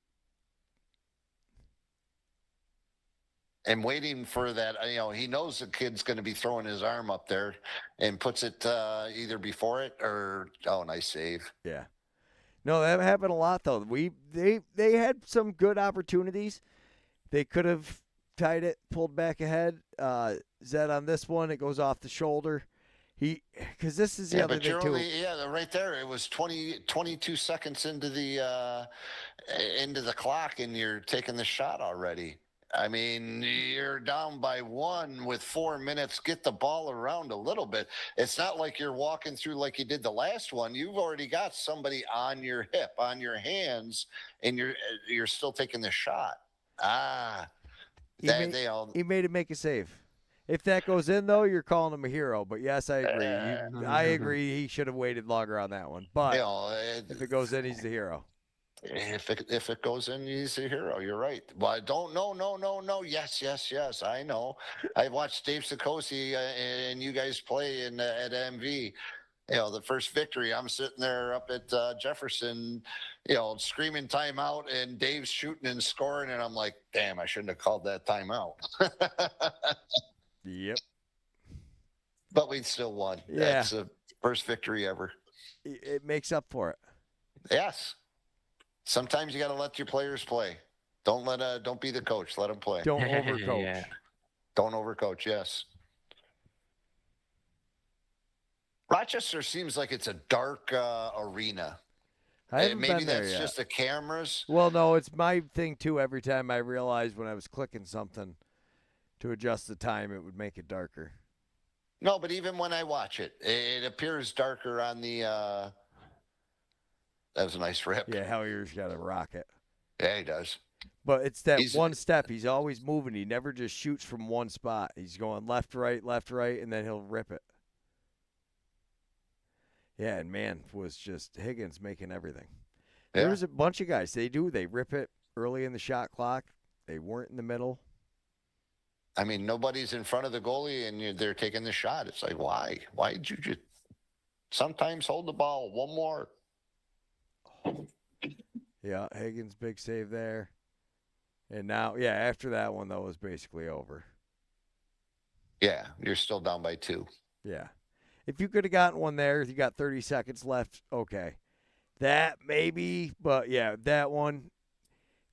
And waiting for that, he knows the kid's going to be throwing his arm up there and puts it either before it or, nice save. Yeah. No, that happened a lot, though. They had some good opportunities. They could have tied it, pulled back ahead. Zed on this one, it goes off the shoulder. Because this is the other thing, too. Right there. It was 22 seconds into the clock, and you're taking the shot already. I mean, you're down by 1 with 4 minutes. Get the ball around a little bit. It's not like you're walking through like you did the last one. You've already got somebody on your hip, on your hands, and you're still taking the shot. He made him make a save. If that goes in, though, you're calling him a hero. But, yes, I agree. I agree he should have waited longer on that one. But if it goes in, he's the hero. If it goes in, he's a hero. You're right. Well, I don't know. No. Yes. I know. I watched Dave Sikosi and you guys play at MV. The first victory. I'm sitting there up at Jefferson, screaming timeout, and Dave's shooting and scoring, and I'm like, damn, I shouldn't have called that timeout. Yep. But we still won. Yeah. That's the first victory ever. It makes up for it. Yes. Sometimes you got to let your players play. Don't be the coach. Let them play. Don't overcoach. Yeah. Don't overcoach. Yes. Rochester seems like it's a dark arena. I haven't Maybe been there that's yet. just the cameras. Well, no, it's my thing too. Every time I realized when I was clicking something to adjust the time, it would make it darker. No, but even when I watch it, it appears darker on the. That was a nice rip. Yeah, Hellier's got a rocket. Yeah, he does. But it's that one step. He's always moving. He never just shoots from one spot. He's going left, right, and then he'll rip it. Yeah, and man, was just Higgins making everything. Yeah. There was a bunch of guys. They rip it early in the shot clock. They weren't in the middle. I mean, nobody's in front of the goalie, and they're taking the shot. It's like, why? Why did you just sometimes hold the ball? One more. Yeah, Higgins' big save there. And now, yeah, after that one, though, it was basically over. Yeah, you're still down by 2. Yeah. If you could have gotten one there, you got 30 seconds left, okay. That maybe, but yeah, that one,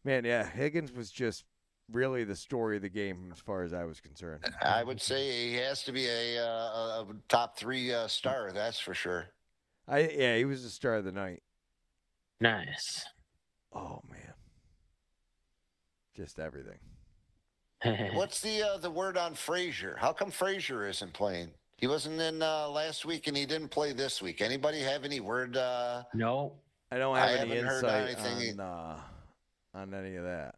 man, yeah, Higgins was just really the story of the game as far as I was concerned. I would say he has to be a top 3 star, that's for sure. Yeah, he was the star of the night. Nice. Oh, man. Just everything. What's the word on Frazier? How come Frazier isn't playing? He wasn't in last week, and he didn't play this week. Anybody have any word? No. I don't have any haven't heard insight anything. on any of that.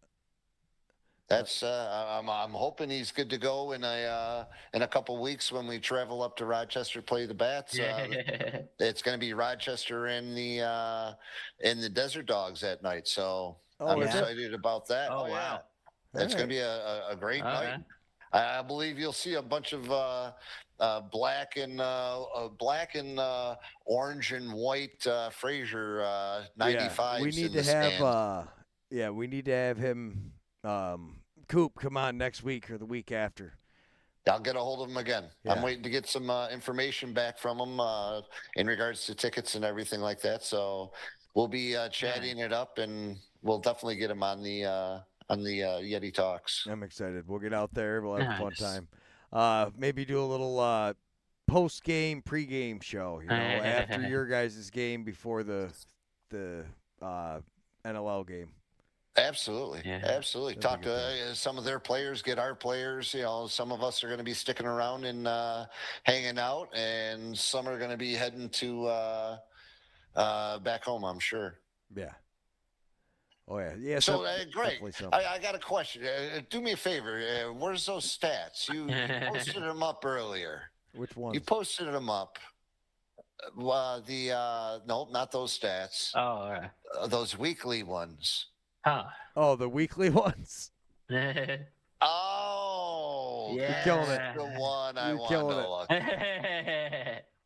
That's I'm hoping he's good to go in a couple weeks when we travel up to Rochester to play the Bats. It's going to be Rochester in the Desert Dogs that night, so I'm excited about that. Oh, wow. That's going to be a great night. I believe you'll see a bunch of black and orange and white Frazier 95s. We need to have we need to have him Coop come on next week or the week after. I'll get a hold of him again. Yeah. I'm waiting to get some information back from him in regards to tickets and everything like that. So we'll be chatting it up, and we'll definitely get him on the Yeti Talks. I'm excited. We'll get out there. We'll have a fun time. Maybe do a little post-game, pre-game show, after your guys' game before the NLL game. Absolutely. Absolutely. Talk to some of their players, get our players. Some of us are going to be sticking around and hanging out, and some are going to be heading to back home, I'm sure. Yeah. Oh, yeah. Yeah. So, Greg, I got a question. Do me a favor. Where's those stats? You posted them up earlier. Which ones? You posted them up. No, not those stats. Oh, all right. Those weekly ones. Huh. Oh, the weekly ones? Oh, You're killing it. The one I wanted to look.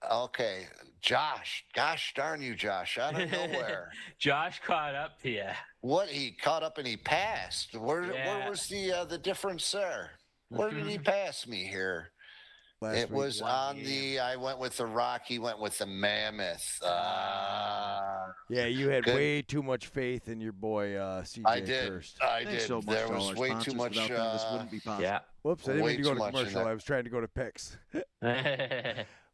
Okay, Josh. Gosh darn you, Josh! Out of nowhere. Josh caught up to you. What, he caught up and he passed? Where was the difference there? Where did he pass me here? It was on I went with the Rock. He went with the Mammoth. Yeah, you had way too much faith in your boy CJ. I did. First. I did. So much there was way too much. This wouldn't be possible. Yeah. Whoops, I didn't mean to go to Way too much in commercial. that. I was trying to go to picks.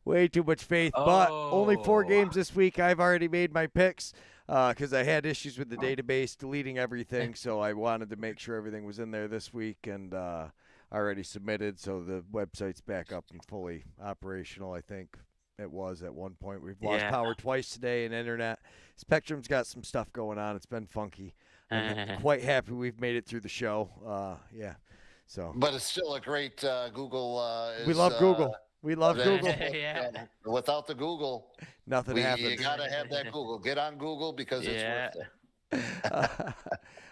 Way too much faith, but only 4 games this week. I've already made my picks because I had issues with the database deleting everything, so I wanted to make sure everything was in there this week, and already submitted, so the website's back up and fully operational. I think it was at one point. We've lost power twice today and internet. Spectrum's got some stuff going on. It's been funky. I'm quite happy we've made it through the show. So, but it's still a great Google. we love Google. We love Google. Yeah. Without the Google, Nothing you happens. gotta have that Google. Get on Google because it's worth it.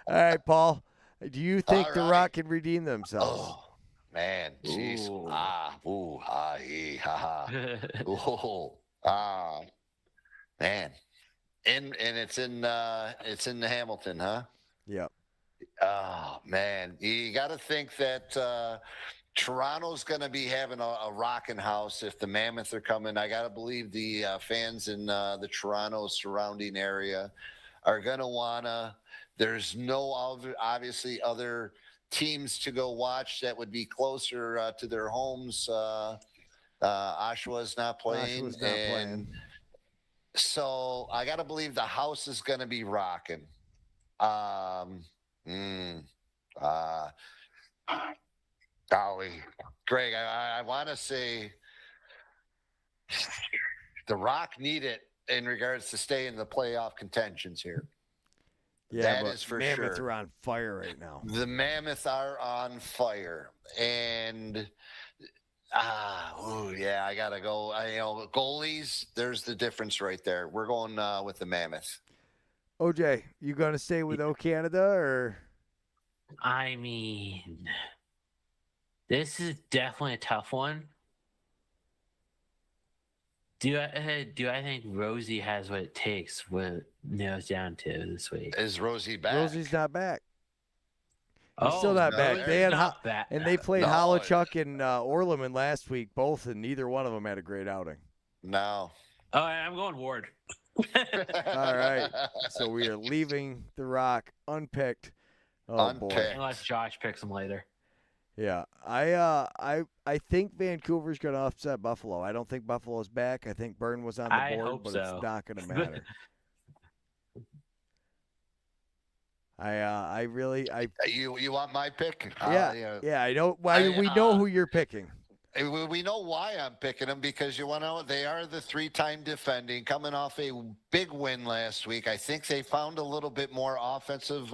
All right, Paul. Do you think All the right. Rock can redeem themselves? Oh man, jeez. Ooh. Ha. Man. And it's in the Hamilton, huh? Yep. Oh man, you got to think that Toronto's going to be having a rocking house if the Mammoth are coming. I got to believe the fans in the Toronto surrounding area are going to wanna. There's no obviously other teams to go watch that would be closer to their homes. Oshawa's not playing. So I got to believe the house is going to be rocking. Golly, Greg, I want to say the Rock need it in regards to stay in the playoff contentions here. Yeah, that is for Mammoth sure. are on fire right now. The Mammoth are on fire, and I gotta go. Goalies. There's the difference right there. We're going with the Mammoth. OJ, you gonna stay with O Canada or? I mean, this is definitely a tough one. Do I think Rosie has what it takes? What it nails down to this week? Is Rosie back? Rosie's not back. He's still not back. They had and they played Holochuk and Orleman last week, both, and neither one of them had a great outing. No. Oh, I'm going Ward. All right. So we are leaving the Rock unpicked. Oh boy. Unless Josh picks him later. Yeah. I think Vancouver's gonna upset Buffalo. I don't think Buffalo's back. I think Byrne was on the board, but it's not gonna matter. You want my pick? Yeah. I know. We know who you're picking. We know why I'm picking them because you want to know they are the 3-time defending, coming off a big win last week. I think they found a little bit more offensive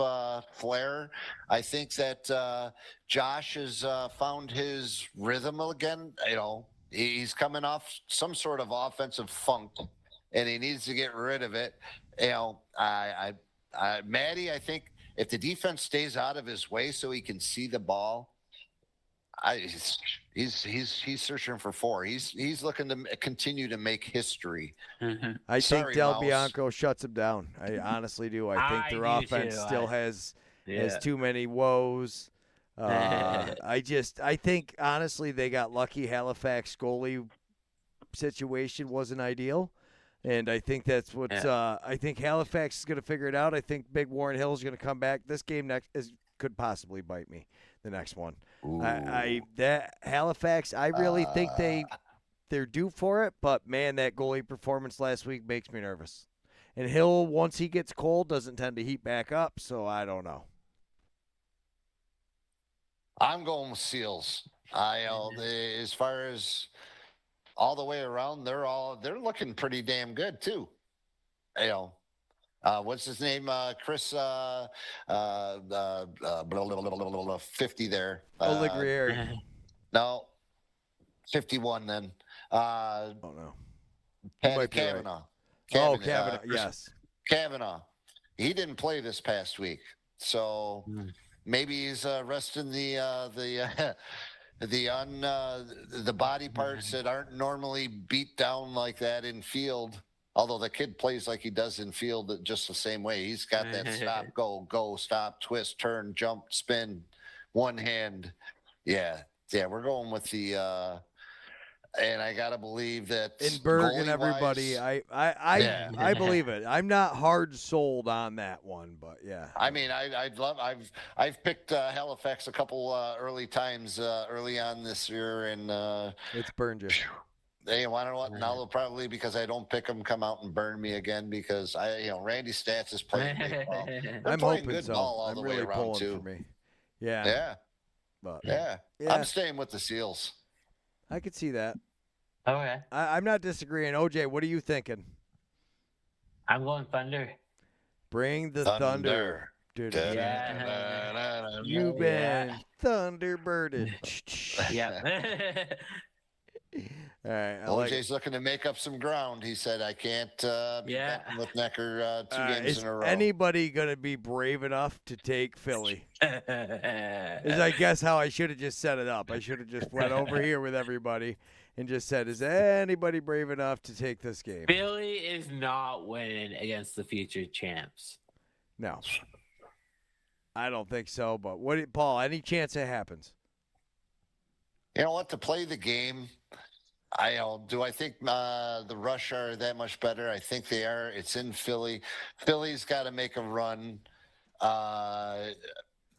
flair. I think that Josh has found his rhythm again. He's coming off some sort of offensive funk, and he needs to get rid of it. Maddie, I think if the defense stays out of his way so he can see the ball, he's searching for 4. He's looking to continue to make history. Mm-hmm. I think Del Bianco shuts him down. I honestly do. I think their offense still has too many woes. I think honestly they got lucky. Halifax goalie situation wasn't ideal. And I think that's what I think Halifax is going to figure it out. I think Big Warren Hill is going to come back. This game could possibly bite me. The next one, Halifax. I really think they're due for it. But man, that goalie performance last week makes me nervous. And Hill, once he gets cold, doesn't tend to heat back up. So I don't know. I'm going with Seals. As far as all the way around, they're looking pretty damn good too. What's his name? Chris 50 there. Oligrier. No. 51 then. Oh no. Kavanaugh. Right. Kavanaugh, yes. Kavanaugh. He didn't play this past week. So maybe he's resting the body parts that aren't normally beat down like that in field. Although the kid plays like he does in field just the same way. He's got that stop, go, stop, twist, turn, jump, spin, one hand. Yeah, we're going with the and I gotta believe that in Berg and everybody, I believe it. I'm not hard sold on that one, but yeah. I mean, I've picked Halifax a couple early times early on this year, and it's burned you. They want to know what? Now they'll probably, because I don't pick them, come out and burn me again because Randy Stats is playing big ball. I'm hoping good so. Ball all I'm the really way around pulling too. for me. Yeah. Yeah. But yeah. I'm staying with the Seals. I could see that. Okay. I'm not disagreeing. OJ, what are you thinking? I'm going Thunder. Bring the Thunder. Yeah. You've been Thunderbirded. Yeah. All right. OJ's looking to make up some ground. He said, I can't be betting with Noecker 2 games in a row. Is anybody going to be brave enough to take Philly? Is I guess how I should have just set it up. I should have just went over here with everybody and just said, is anybody brave enough to take this game? Philly is not winning against the future champs. No. I don't think so, but Paul, any chance it happens? You know what? To play the game, do I think the Rush are that much better? I think they are. It's in Philly. Philly's got to make a run.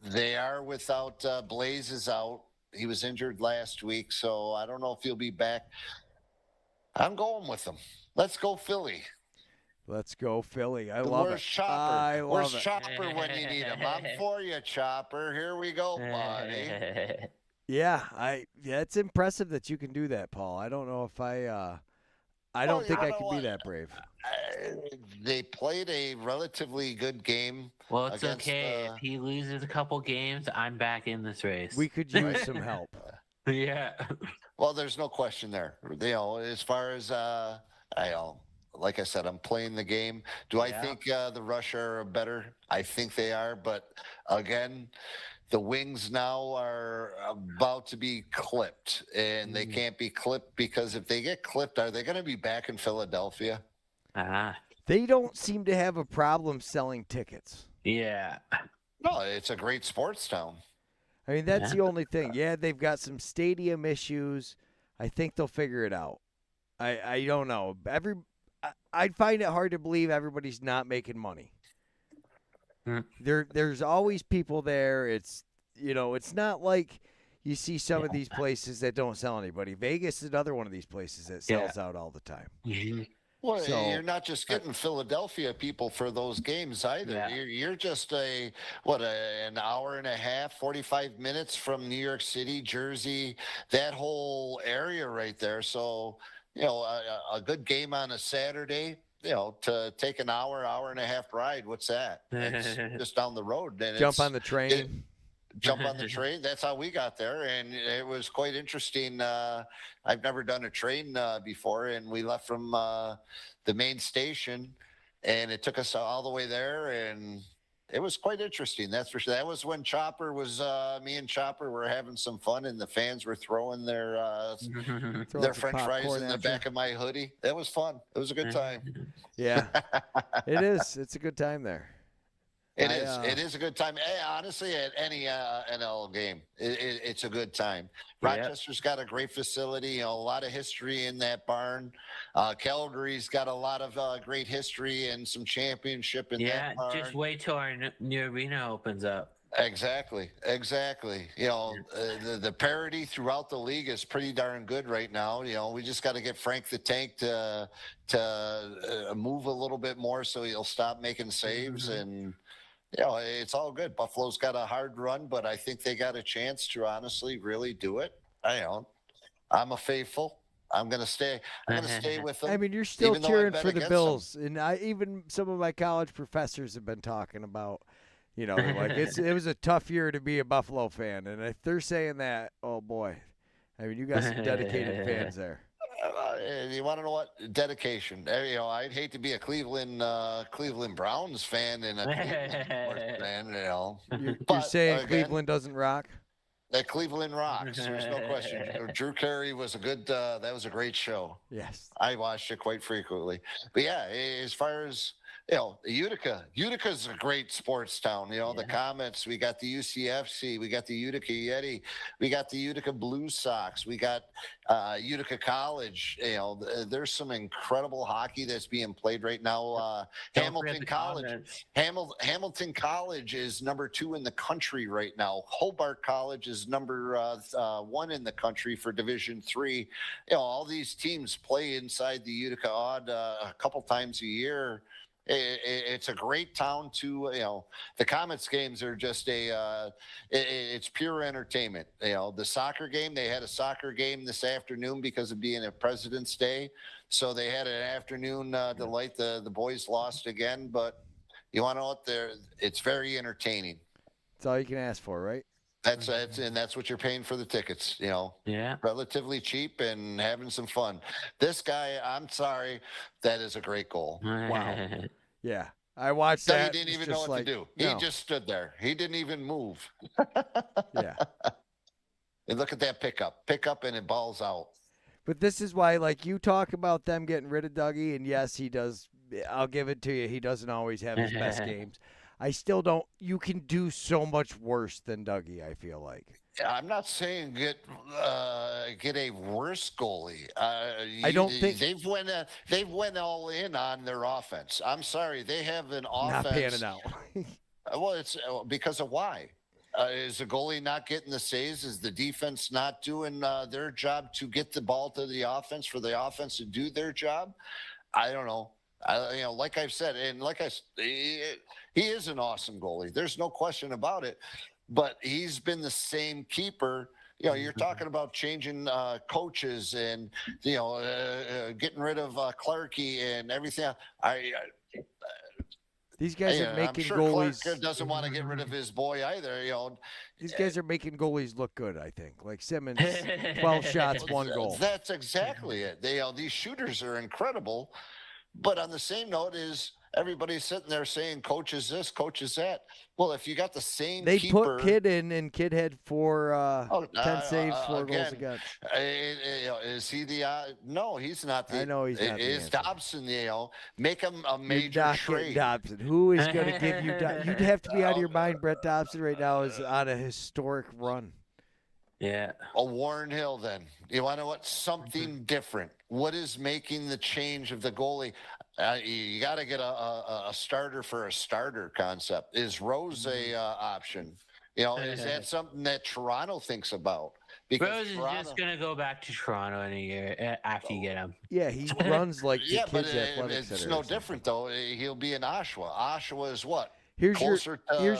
They are without Blaze is out. He was injured last week, so I don't know if he'll be back. I'm going with them. Let's go Philly. Let's go Philly. I love Where's it. Chopper? Where's Chopper when you need him? I'm for you, Chopper. Here we go, buddy. Yeah, it's impressive that you can do that, Paul. I don't know if I don't think I could be that brave. They played a relatively good game. Well, it's okay. If he loses a couple games, I'm back in this race. We could use some help. Yeah. Well, there's no question there. As far as like I said, I'm playing the game. Do I think the Rush are better? I think they are, but again, the Wings now are about to be clipped, and they can't be clipped because if they get clipped, are they going to be back in Philadelphia? They don't seem to have a problem selling tickets. Yeah. No, it's a great sports town. I mean, that's the only thing. Yeah, they've got some stadium issues. I think they'll figure it out. I don't know. I'd find it hard to believe everybody's not making money. There's always people there. It's not like you see some of these places that don't sell anybody. Vegas is another one of these places that sells out all the time. Mm-hmm. Well, you're not just getting Philadelphia people for those games either. Yeah. You're just an hour and a half, 45 minutes from New York City, Jersey, that whole area right there. So, a good game on a Saturday, to take an hour and a half ride, what's that? It's just down the road. And jump on the train. Jump on the train. That's how we got there. And it was quite interesting. I've never done a train before. And we left from the main station, and it took us all the way there. And it was quite interesting. That's for sure. That was when Chopper was, me and Chopper were having some fun, and the fans were throwing their French fries in the back of my hoodie. That was fun. It was a good time. Yeah, it is. It's a good time there. It is. It is a good time. Honestly, at any NL game, it's a good time. Rochester's got a great facility, a lot of history in that barn. Calgary's got a lot of great history and some championship in that barn. Yeah, just wait till our new arena opens up. Exactly. The parity throughout the league is pretty darn good right now. We just got to get Frank the Tank to move a little bit more so he'll stop making saves and. It's all good. Buffalo's got a hard run, but I think they got a chance to honestly really do it. I'm a faithful. I'm gonna stay with them. I mean, you're still cheering for the Bills, and even some of my college professors have been talking about, like it was a tough year to be a Buffalo fan, and if they're saying that, oh boy, I mean, you got some dedicated fans there. You want to know what? Dedication. I'd hate to be a Cleveland Browns fan and a Cleveland fan. You're saying Cleveland doesn't rock? That Cleveland rocks. There's no question. Drew Carey was that was a great show. Yes. I watched it quite frequently. But yeah, as far as Utica's a great sports town. The Comets, we got the UCFC, we got the Utica Yeti, we got the Utica Blue Sox, we got Utica College. There's some incredible hockey that's being played right now. Hamilton College is number 2 in the country right now. Hobart College is number 1 in the country for Division III. All these teams play inside the Utica Odd a couple times a year. It's a great town to, the Comets games are just it's pure entertainment. The soccer game, they had a soccer game this afternoon because of being a President's Day. So they had an afternoon delight. The boys lost again, but, You want to know what? It's very entertaining. That's all you can ask for, right? That's what you're paying for the tickets. Yeah. Relatively cheap and having some fun. This guy, I'm sorry, that is a great goal. Wow. Yeah. I watched So that. he didn't even It's know what like, to do. no. He just stood there. He didn't even move. Yeah. And look at that pickup, and it balls out. But this is why, like, you talk about them getting rid of Dougie, and yes, he does. I'll give it to you. He doesn't always have his best games. I still don't. You can do so much worse than Dougie, I feel like. I'm not saying get a worse goalie. I don't think they've went all in on their offense. I'm sorry, they have an offense. Not panning out. Well, it's because of why. Is the goalie not getting the saves? Is the defense not doing their job to get the ball to the offense for the offense to do their job? I don't know. Like I've said, and he is an awesome goalie. There's no question about it. But he's been the same keeper. You're talking about changing coaches and getting rid of Clarkey and everything. These guys are making I'm sure goalies. Clark doesn't want to get rid of his boy either. These guys are making goalies look good. I think, like Simmons, 12 shots, 1 goal. That's exactly it. These shooters are incredible. But on the same note is everybody's sitting there saying, coach is this, coach is that. Well, if you got the same they keeper, put Kidd in, and Kidd had 10 saves, 4 goals against. Is he the no, he's not. I know he's not. Is Dobson, make him a major trade. Dobson. Who is going to give you you'd have to be out of your mind. Brett Dobson right now is on a historic run. Yeah. A Warren Hill, then. You want to know what? Something different. What is making the change of the goalie? You got to get a starter for a starter concept. Is Rose a option? Is that something that Toronto thinks about? Because Rose is just going to go back to Toronto in a year after you get him. Yeah, he runs like the but kids' athletics. It's no different, though. He'll be in Oshawa. Oshawa is what? Here's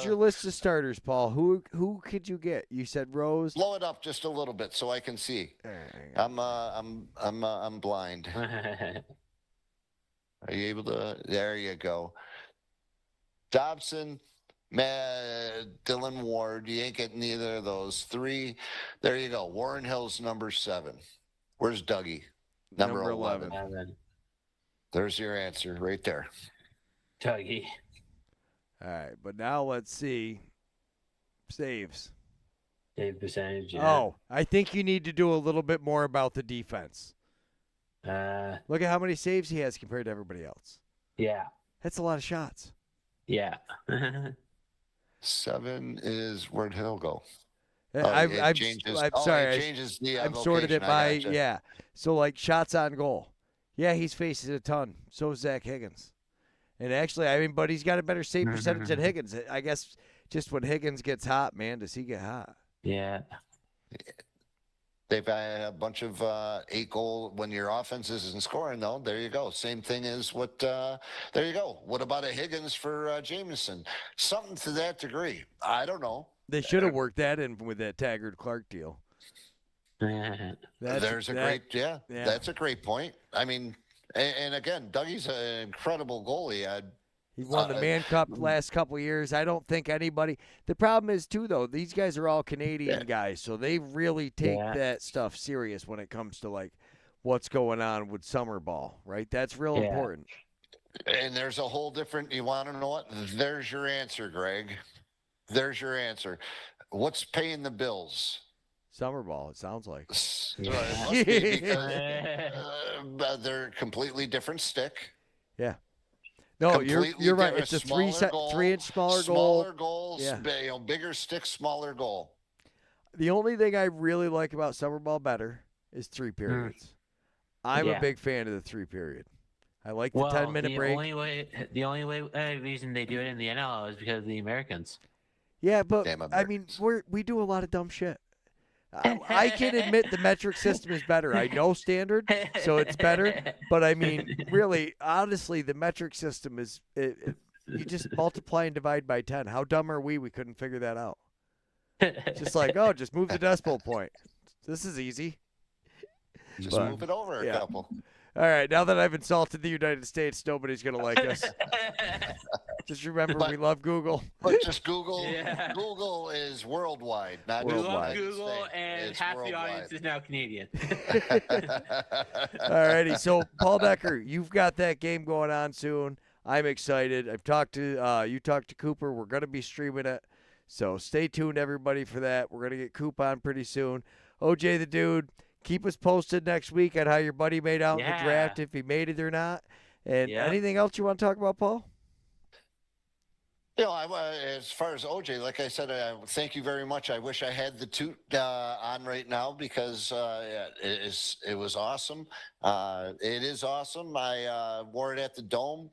your list of starters, Paul. Who could you get? You said Rose. Blow it up just a little bit so I can see. I'm blind. Are you able to? There you go. Dobson, Dylan Ward. You ain't getting either of those 3. There you go. Warren Hill's number 7. Where's Dougie? Number 11. There's your answer right there. Dougie. All right, but now let's see saves. Save percentage. Yeah. Oh, I think you need to do a little bit more about the defense. Look at how many saves he has compared to everybody else. Yeah. That's a lot of shots. Yeah. 7 is where'd Hill go? I'm sorry. It changes the I've sorted it by gotcha. yeah. So like shots on goal. Yeah, he's faced it a ton. So is Zach Higgins. And actually, but he's got a better save percentage than Higgins. I guess just when Higgins gets hot, man, does he get hot? Yeah. They've had a bunch of 8-goal when your offense isn't scoring, though. There you go. Same thing as what. There you go. What about a Higgins for Jameson? Something to that degree. I don't know. They should have worked that in with that Taggart Clark deal. That's a great point. I mean, and again, Dougie's an incredible goalie. He won the Man Cup last couple of years. I don't think anybody – the problem is, too, though, these guys are all Canadian guys, so they really take that stuff serious when it comes to, like, what's going on with summer ball, right? That's real important. And there's a whole different – you want to know what? There's your answer, Greg. There's your answer. What's paying the bills? Summer ball, it sounds like. It must be because they're completely different stick. Yeah. No, you're right. It's a 3-inch smaller goal. Smaller goals, bigger stick, smaller goal. The only thing I really like about summer ball better is 3 periods. I'm a big fan of the 3 period. I like the 10-minute break. The only reason they do it in the NLL is because of the Americans. Yeah, but I mean, we do a lot of dumb shit. I can admit the metric system is better. I know standard, so it's better. But I mean, really, honestly, the metric system is you just multiply and divide by 10. How dumb are we? We couldn't figure that out. Just like, just move the decimal point. This is easy. Just move it over a couple. All right, now that I've insulted the United States, nobody's going to like us. Just remember, we love Google. But just Google. Yeah. Google is worldwide, not We just love United Google, States. and It's half worldwide. the audience is now Canadian. All righty, so Paul Noecker, you've got that game going on soon. I'm excited. I've talked to you talked to Cooper. We're going to be streaming it. So stay tuned, everybody, for that. We're going to get Coop on pretty soon. OJ the Dude, keep us posted next week on how your buddy made out in the draft, if he made it or not. And anything else you want to talk about, Paul? You know, as far as OJ, like I said, thank you very much. I wish I had the toot on right now because it was awesome. It is awesome. I wore it at the Dome.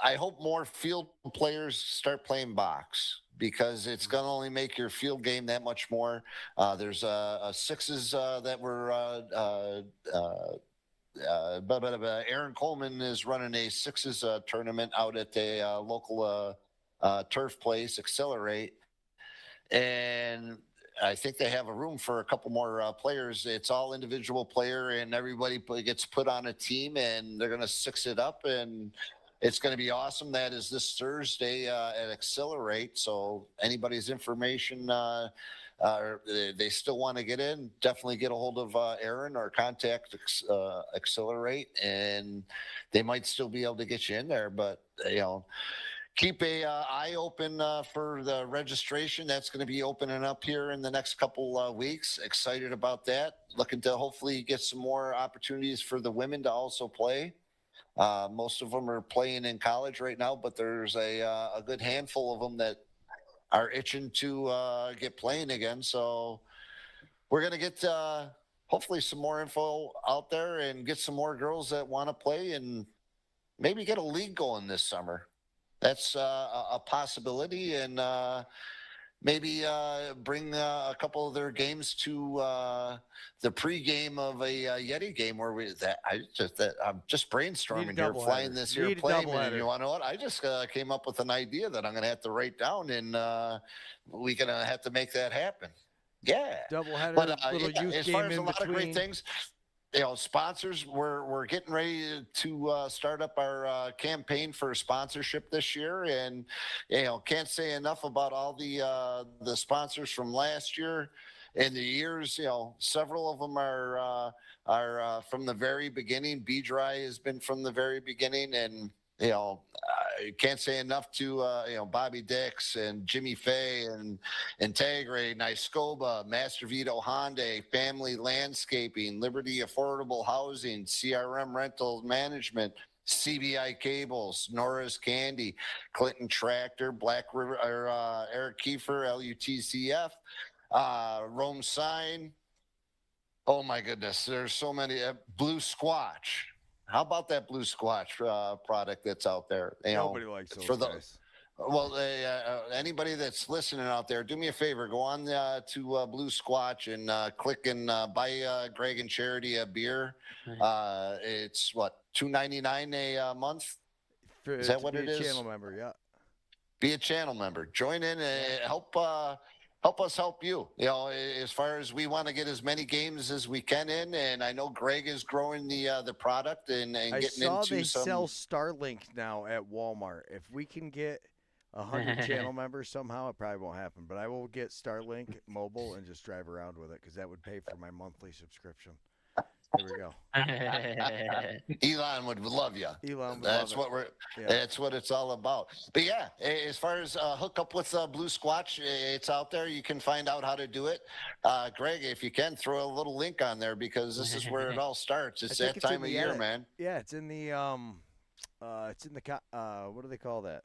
I hope more field players start playing box because it's going to only make your field game that much more. There's sixes that were but Aaron Coleman is running a sixes tournament out at the local turf place, Accelerate. And I think they have a room for a couple more players. It's all individual player and everybody gets put on a team and they're going to six it up and it's going to be awesome. That is this Thursday at Accelerate. So anybody's information, they still want to get in, definitely get a hold of Aaron or contact Accelerate, and they might still be able to get you in there. But, keep a eye open for the registration. That's going to be opening up here in the next couple weeks. Excited about that. Looking to hopefully get some more opportunities for the women to also play. Most of them are playing in college right now, but there's a good handful of them that are itching to get playing again. So we're going to get hopefully some more info out there and get some more girls that want to play and maybe get a league going this summer. That's a possibility. And maybe bring a couple of their games to the pregame of a Yeti game where I'm just brainstorming here, flying this here plane. And you want to know what? I just came up with an idea that I'm going to have to write down, and we're going to have to make that happen. Yeah, doubleheader. But as far as a lot of great things. Sponsors, we're getting ready to start up our campaign for sponsorship this year, and can't say enough about all the sponsors from last year and the years. Several of them are from the very beginning. B-Dry has been from the very beginning, and I can't say enough to Bobby Dix and Jimmy Fay and Integre, Nyscoba, Master Vito Honda, Family Landscaping, Liberty Affordable Housing, CRM Rental Management, CBI Cables, Nora's Candy, Clinton Tractor, Black River, Eric Kiefer, LUTCF, Rome Sign. Oh my goodness, there's so many. Blue Squatch. How about that Blue Squatch product that's out there? Nobody likes those guys. Well, anybody that's listening out there, do me a favor. Go on to Blue Squatch and click and buy Greg and Charity a beer. It's what, $2.99 a month? Is that what it is? Be a channel member, yeah. Be a channel member. Join in and help us help you. As far as we want to get as many games as we can in, and I know Greg is growing the product and getting into some. I saw they sell Starlink now at Walmart. If we can get 100 channel members somehow, it probably won't happen. But I will get Starlink mobile and just drive around with it because that would pay for my monthly subscription. There we go. Elon would love you. Elon would That's love what That's what it's all about. But yeah, as far as hook up with Blue Squatch, it's out there. You can find out how to do it. Greg, if you can, throw a little link on there because this is where it all starts. It's that time of year, man. Yeah, it's in the what do they call that?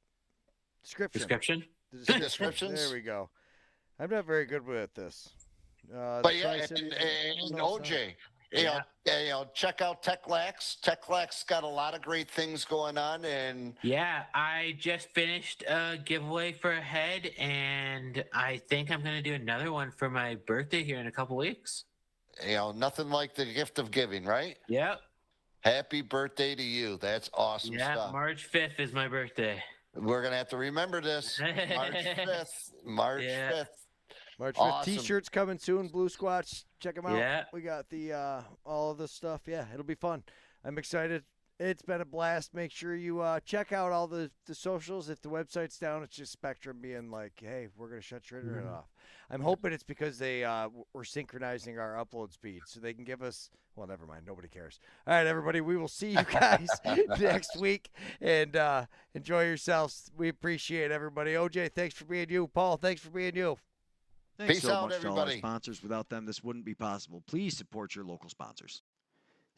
Description. The descriptions. There we go. I'm not very good with this. But yeah, and OJ. Check out TechLax. TechLax got a lot of great things going on, and I just finished a giveaway for a head, and I think I'm going to do another one for my birthday here in a couple weeks. Nothing like the gift of giving, right? Yep. Happy birthday to you. That's awesome stuff. Yeah, March 5th is my birthday. We're going to have to remember this. March 5th. March 5th. March 5th. Awesome. T-shirts coming soon. Blue Squatch. Check them out. Yeah. We got the all of the stuff. Yeah, it'll be fun. I'm excited. It's been a blast. Make sure you check out all the socials. If the website's down, it's just Spectrum being like, hey, we're going to shut your internet off. I'm hoping it's because they we're synchronizing our upload speed so they can give us – well, never mind. Nobody cares. All right, everybody. We will see you guys next week. And enjoy yourselves. We appreciate everybody. OJ, thanks for being you. Paul, thanks for being you. Thanks Peace so out, much to all our everybody. sponsors. Without them, this wouldn't be possible. Please support your local sponsors.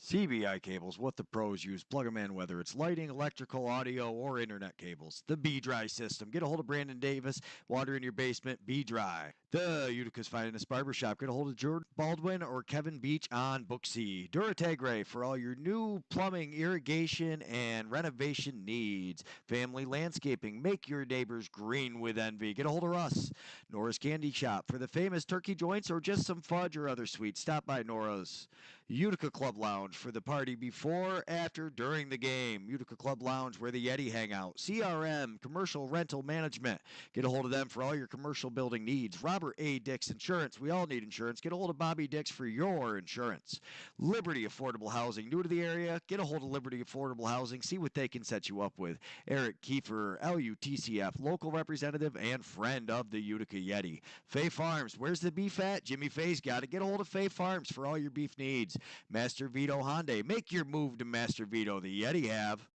CBI cables, what the pros use. Plug them in, whether it's lighting, electrical, audio, or internet cables. The Be-Dry system. Get a hold of Brandon Davis. Water in your basement, Be-Dry. The Utica's finest barbershop. Get a hold of Jordan Baldwin or Kevin Beach on Book C. Durategre for all your new plumbing, irrigation, and renovation needs. Family landscaping. Make your neighbors green with envy. Get a hold of Russ. Nora's Candy Shop for the famous turkey joints or just some fudge or other sweets. Stop by Nora's. Utica Club Lounge for the party before, after, during the game. Utica Club Lounge where the Yeti hang out. CRM, Commercial Rental Management. Get a hold of them for all your commercial building needs. Robert A. Dix Insurance. We all need insurance. Get a hold of Bobby Dix for your insurance. Liberty Affordable Housing. New to the area? Get a hold of Liberty Affordable Housing. See what they can set you up with. Eric Kiefer, LUTCF, local representative and friend of the Utica Yeti. Fay Farms. Where's the beef at? Jimmy Fay's got it. Get a hold of Fay Farms for all your beef needs. Master Vito Hyundai. Make your move to Master Vito. The Yeti have.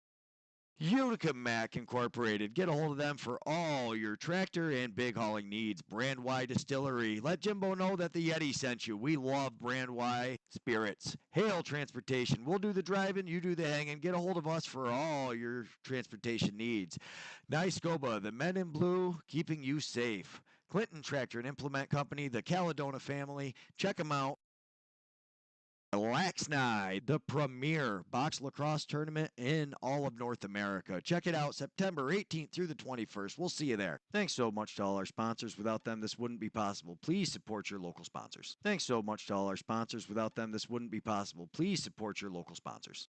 Utica Mac Incorporated. Get a hold of them for all your tractor and big hauling needs. Brand Y Distillery. Let Jimbo know that the Yeti sent you. We love Brand Y spirits. Hale Transportation. We'll do the driving, you do the hanging. Get a hold of us for all your transportation needs. Niscoba, the men in blue, keeping you safe. Clinton Tractor and Implement Company, the Caledona family. Check them out. Laxnide, the premier box lacrosse tournament in all of North America. Check it out September 18th through the 21st. We'll see you there. Thanks so much to all our sponsors. Without them, this wouldn't be possible. Please support your local sponsors. Thanks so much to all our sponsors. Without them, this wouldn't be possible. Please support your local sponsors.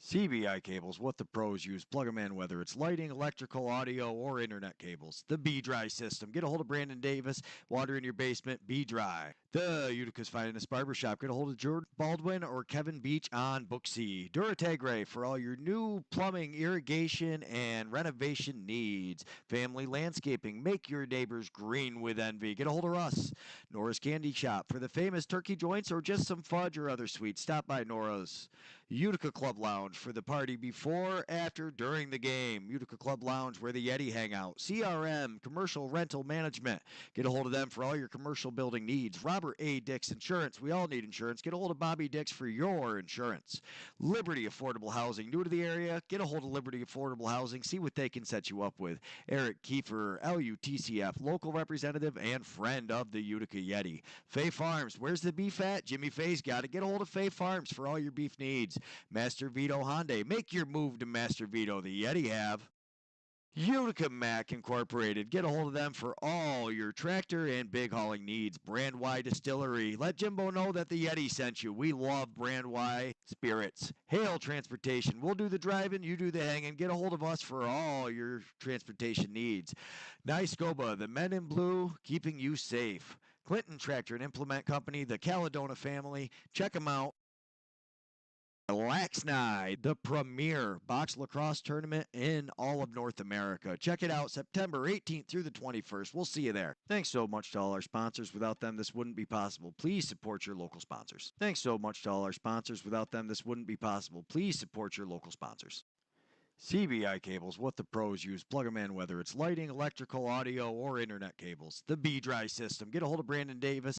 CBI cables, what the pros use. Plug them in, whether it's lighting, electrical, audio, or internet cables. The Be-Dry system. Get a hold of Brandon Davis. Water in your basement, Be-Dry. The Utica's finest barbershop. Get a hold of Jordan Baldwin or Kevin Beach on Book C. Durategre for all your new plumbing, irrigation, and renovation needs. Family landscaping. Make your neighbors green with envy. Get a hold of Russ. Nora's Candy Shop for the famous turkey joints or just some fudge or other sweets. Stop by Nora's. Utica Club Lounge for the party before, after, during the game. Utica Club Lounge where the Yeti hang out. CRM, Commercial Rental Management. Get a hold of them for all your commercial building needs. Robert A. Dix Insurance. We all need insurance. Get a hold of Bobby Dix for your insurance. Liberty Affordable Housing. New to the area? Get a hold of Liberty Affordable Housing. See what they can set you up with. Eric Kiefer, LUTCF, local representative and friend of the Utica Yeti. Fay Farms. Where's the beef at? Jimmy Fay's got it. Get a hold of Fay Farms for all your beef needs. Master Vito Hyundai. Make your move to Master Vito. The Yeti have. Utica Mac Incorporated. Get a hold of them for all your tractor and big hauling needs. Brand Y Distillery. Let Jimbo know that the Yeti sent you. We love Brand Y spirits. Hale Transportation. We'll do the driving, you do the hanging. Get a hold of us for all your transportation needs. Niscoba, the men in blue, keeping you safe. Clinton Tractor and Implement Company, the Caledona family. Check them out. Laxnide, the premier box lacrosse tournament in all of North America. Check it out September 18th through the 21st. We'll see you there. Thanks so much to all our sponsors. Without them, this wouldn't be possible. Please support your local sponsors. Thanks so much to all our sponsors. Without them, this wouldn't be possible. Please support your local sponsors. CBI cables, what the pros use. Plug them in, whether it's lighting, electrical, audio, or internet cables. The Be-Dry system. Get a hold of Brandon Davis.